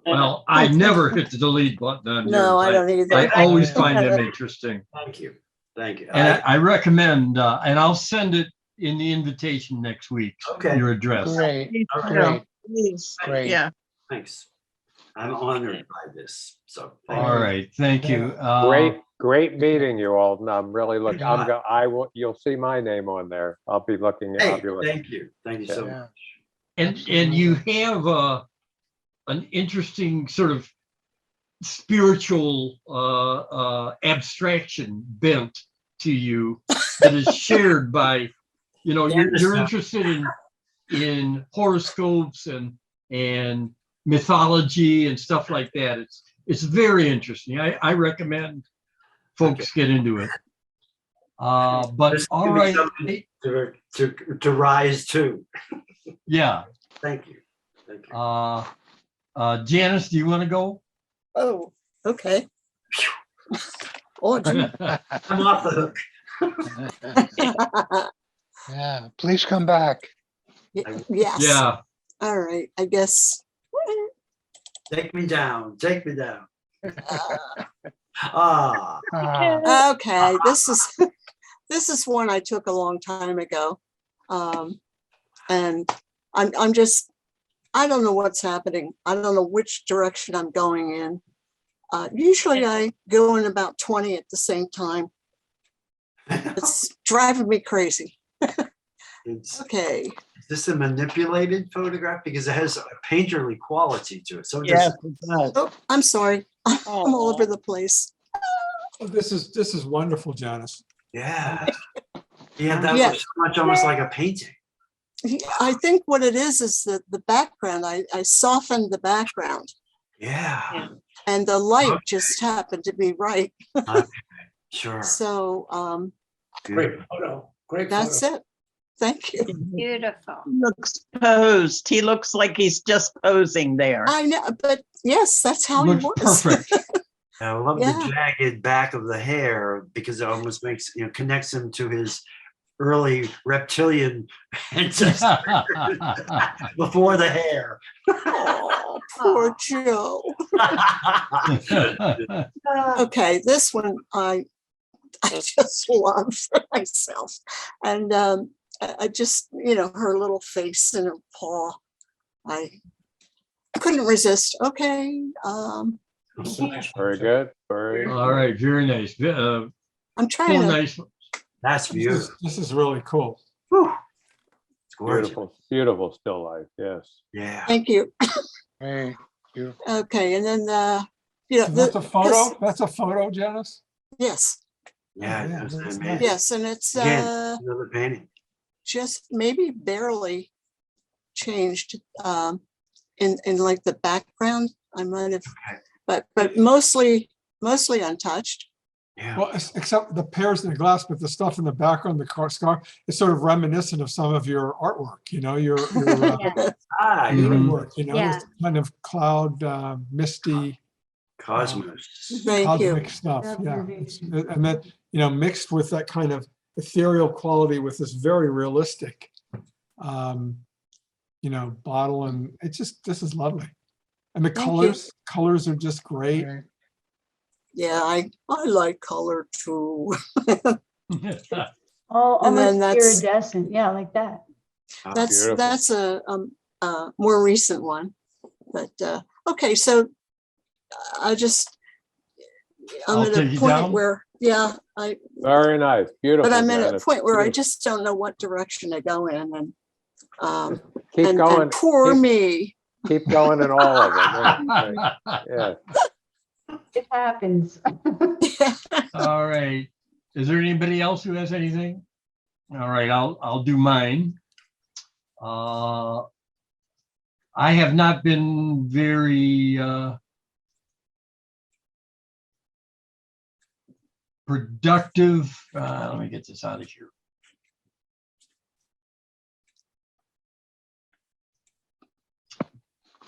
Speaker 1: Well, I never hit the delete button on
Speaker 9: No,
Speaker 1: yours.
Speaker 9: I don't either.
Speaker 1: I always find them interesting.
Speaker 8: Thank you.
Speaker 1: And I recommend, and I'll send it in the invitation next week.
Speaker 8: Okay.
Speaker 1: Your address.
Speaker 11: Great.
Speaker 5: Please.
Speaker 11: Great.
Speaker 5: Yeah.
Speaker 8: Thanks. I'm honored by this. So thank
Speaker 1: All
Speaker 8: you.
Speaker 1: right, thank you.
Speaker 3: Great meeting you all. And I'm really looking,
Speaker 8: Yeah.
Speaker 3: I will, you'll see my name on there. I'll be looking, I'll
Speaker 8: Hey,
Speaker 3: be looking.
Speaker 8: thank you. Thank you so
Speaker 11: Yeah.
Speaker 8: much.
Speaker 1: And you have an interesting sort of spiritual abstraction bent to you that is shared by, you're interested in horoscopes and mythology and stuff like that. It's very interesting. I recommend folks get into it. But
Speaker 8: This
Speaker 1: all
Speaker 8: can be
Speaker 1: right,
Speaker 8: something to rise to.
Speaker 1: yeah.
Speaker 8: Thank you. Thank you.
Speaker 1: Janice, do you want to go?
Speaker 9: Oh, okay. Oh, gee.
Speaker 8: I'm off the hook.
Speaker 11: Yeah, please come back.
Speaker 9: Yes.
Speaker 1: Yeah.
Speaker 9: All right, I guess.
Speaker 8: Take me down. Take me down.
Speaker 9: uh,
Speaker 8: Ah,
Speaker 9: Okay, this is one I took a long time ago. And I'm just, I don't know what's happening. I don't know which direction I'm going in. Usually I go in about 20 at the same time. It's driving me crazy.
Speaker 8: is
Speaker 9: Okay,
Speaker 8: this a manipulated photograph? Because it has a painterly quality to it. So
Speaker 7: Yes, it does.
Speaker 9: oh, I'm sorry. I'm all over the place.
Speaker 6: Oh, this is wonderful, Janice.
Speaker 8: yeah. Yeah, that
Speaker 9: Yeah.
Speaker 8: looks so much almost like a painting.
Speaker 9: I think what it is that the background, I softened the background
Speaker 8: Yeah.
Speaker 9: and the light
Speaker 8: Okay.
Speaker 9: just happened to be right.
Speaker 8: Okay. Sure.
Speaker 9: So
Speaker 10: Great
Speaker 8: Beautiful.
Speaker 10: photo. Great
Speaker 9: that's
Speaker 10: photo.
Speaker 9: it. Thank you.
Speaker 4: Beautiful.
Speaker 5: He looks posed. He looks like he's just posing there.
Speaker 9: I know, but yes, that's how he
Speaker 1: Looks
Speaker 9: was.
Speaker 1: perfect.
Speaker 8: I love
Speaker 9: Yeah.
Speaker 8: the jagged back of the hair because it almost makes, connects him to his early reptilian ancestors before the hair.
Speaker 9: Oh, poor Joe. Okay, this one I just love for myself. And I just, her little face and her paw. I couldn't resist. Okay.
Speaker 10: It's a nice
Speaker 3: Very
Speaker 10: picture.
Speaker 3: good, very.
Speaker 1: All right, very nice.
Speaker 9: I'm trying
Speaker 1: Four
Speaker 9: to.
Speaker 1: nice.
Speaker 8: That's beautiful.
Speaker 6: This is really cool.
Speaker 8: Whew. It's gorgeous.
Speaker 3: Beautiful, beautiful still life, yes.
Speaker 8: Yeah.
Speaker 9: Thank you.
Speaker 11: Hey, you,
Speaker 9: Okay, and then
Speaker 6: So that's a photo? That's a photo, Janice?
Speaker 9: Yes,
Speaker 8: Yeah.
Speaker 6: yeah,
Speaker 8: That's
Speaker 6: that's
Speaker 8: amazing.
Speaker 6: nice.
Speaker 9: yes, and it's
Speaker 8: Again, another painting.
Speaker 9: just maybe barely changed in like the background. I might have,
Speaker 8: Okay.
Speaker 9: but mostly untouched.
Speaker 8: Yeah.
Speaker 6: Well, except the pears in the glass, but the stuff in the background, the scar, is sort of reminiscent of some of your artwork, your
Speaker 8: Ah,
Speaker 1: Mhm.
Speaker 6: painting work,
Speaker 4: Yeah.
Speaker 6: this kind of cloud, misty,
Speaker 8: Cosmos.
Speaker 9: Thank you.
Speaker 6: cosmic stuff. Yeah. And then, mixed with that kind of ethereal quality with this very realistic, bottle. And this is lovely. And the
Speaker 9: Thank you.
Speaker 6: colors are just great.
Speaker 11: hey,
Speaker 9: Yeah, I like color too.
Speaker 2: All
Speaker 9: And then
Speaker 2: almost
Speaker 9: that's-
Speaker 2: iridescent. Yeah, like that.
Speaker 3: Beautiful.
Speaker 9: That's a more recent one. But okay, so I'm
Speaker 1: I'll
Speaker 9: at
Speaker 1: take
Speaker 9: a
Speaker 1: you
Speaker 9: point
Speaker 1: down.
Speaker 9: where, yeah,
Speaker 3: Very nice, beautiful.
Speaker 9: but I'm at a
Speaker 3: Janice,
Speaker 9: point where I
Speaker 3: beautiful.
Speaker 9: just don't know what direction to go in, and
Speaker 3: Keep
Speaker 9: and
Speaker 3: going,
Speaker 9: poor me.
Speaker 3: keep going in all of them. Yeah,
Speaker 2: It happens.
Speaker 1: All right. Is there anybody else who has anything? All right, I'll do mine. I have not been very productive. Let me get this out of here.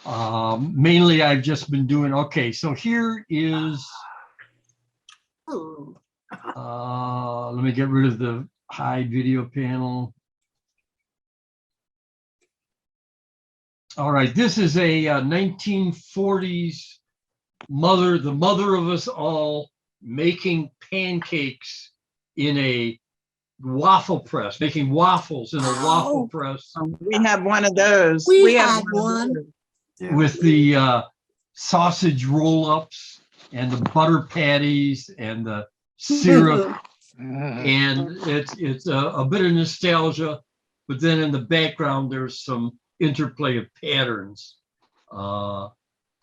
Speaker 1: Mainly, I've just been doing, okay, so here is,
Speaker 9: Oh,
Speaker 1: let me get rid of the hide video panel. All right, this is a 1940s the mother of us all, making pancakes in a waffle press, making waffles in a waffle
Speaker 9: Oh.
Speaker 1: press
Speaker 5: We have one of those.
Speaker 9: we
Speaker 5: have
Speaker 9: had
Speaker 5: of
Speaker 9: one.
Speaker 5: those.
Speaker 8: Yeah.
Speaker 1: with the sausage roll-ups and the butter patties and the syrup. And it's a bit of nostalgia, but then in the background, there's some interplay of patterns.
Speaker 10: Well,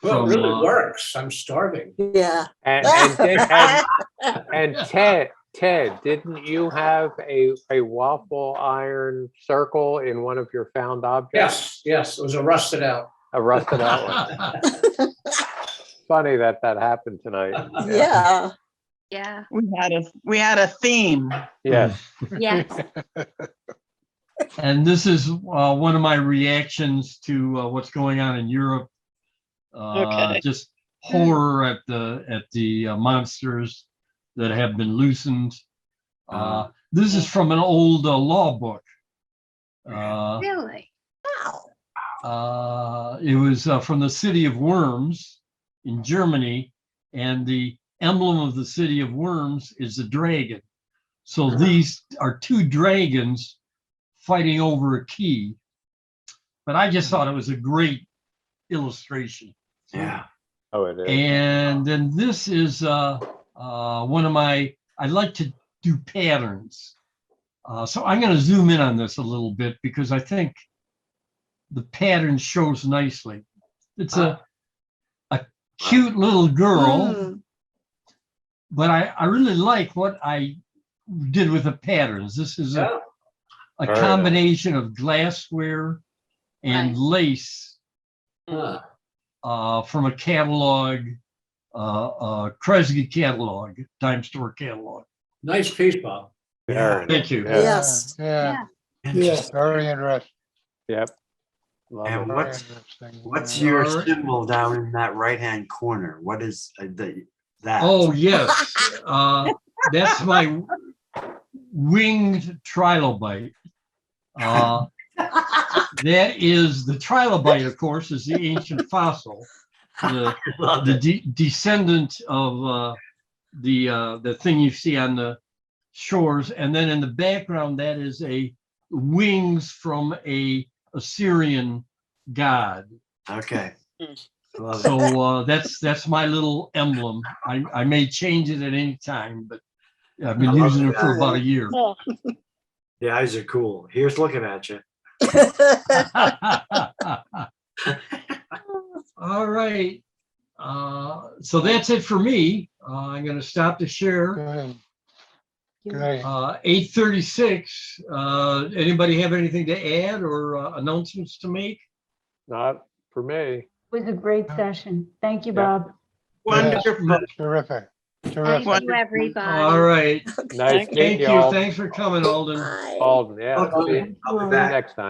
Speaker 10: it really works. I'm starving.
Speaker 9: Yeah.
Speaker 3: And Ted, didn't you have a waffle iron circle in one of your found objects?
Speaker 10: Yes, it was a rusted out.
Speaker 3: A rusted out one. Funny that happened tonight.
Speaker 9: Yeah.
Speaker 4: Yeah,
Speaker 5: We had a theme.
Speaker 3: Yes.
Speaker 4: yes.
Speaker 1: And this is one of my reactions to what's going on in Europe.
Speaker 7: Okay.
Speaker 1: Just horror at the monsters that have been loosened. This is from an old law book.
Speaker 4: Really?
Speaker 9: Wow.
Speaker 1: It was from the city of Worms in Germany, and the emblem of the city of Worms is a dragon. So these are two dragons fighting over a key. But I just thought it was a great illustration.
Speaker 8: Yeah.
Speaker 3: Oh, it is.
Speaker 1: And then this is one of my, I like to do patterns. So I'm going to zoom in on this a little bit because I think the pattern shows nicely. It's a cute little girl,
Speaker 9: Mm.
Speaker 1: but I really like what I did with the patterns. This is a
Speaker 3: Very nice.
Speaker 1: combination of glassware and
Speaker 4: Right.
Speaker 1: lace from a catalog, Kresge catalog, dime store catalog.
Speaker 10: Nice piece, Bob.
Speaker 3: Very
Speaker 1: Thank you.
Speaker 3: nice.
Speaker 9: Yes.
Speaker 11: Yeah,
Speaker 8: Interesting.
Speaker 11: very interesting.
Speaker 3: Yep. Love
Speaker 8: And
Speaker 3: it.
Speaker 11: Very
Speaker 8: what's
Speaker 11: interesting.
Speaker 8: what's your
Speaker 1: Alright.
Speaker 8: symbol down in that right-hand corner? What is that?
Speaker 1: Oh, yes. That's my winged trilobite. That is the trilobite, of course, is the ancient fossil, the descendant of the thing you see on the shores. And then in the background, that is a wings from a Assyrian god.
Speaker 8: Okay. Love it.
Speaker 1: So that's my little emblem. I may change it at any time, but I've been
Speaker 8: I love
Speaker 1: using it for
Speaker 9: that.
Speaker 1: about a year.
Speaker 7: Oh,
Speaker 8: The eyes are cool. Here's looking at you.
Speaker 1: All right. So that's it for me. I'm going to stop the share.
Speaker 11: Good. Good.
Speaker 1: 8:36. Anybody have anything to add or announcements to make?
Speaker 3: Not for me.
Speaker 2: It was a great session. Thank you,
Speaker 3: Yeah.
Speaker 2: Bob.
Speaker 5: Wonderful.
Speaker 11: Terrific.
Speaker 4: Thank
Speaker 11: Terrific.
Speaker 4: you, everybody.
Speaker 1: All right.
Speaker 3: Nice
Speaker 7: Thank
Speaker 3: meeting
Speaker 1: Thank you.
Speaker 3: you all.
Speaker 1: Thanks for coming, Alden.
Speaker 9: Bye.
Speaker 3: Alden, yeah.
Speaker 8: Okay.
Speaker 3: See
Speaker 8: I'll be
Speaker 3: you
Speaker 8: back.
Speaker 3: next time.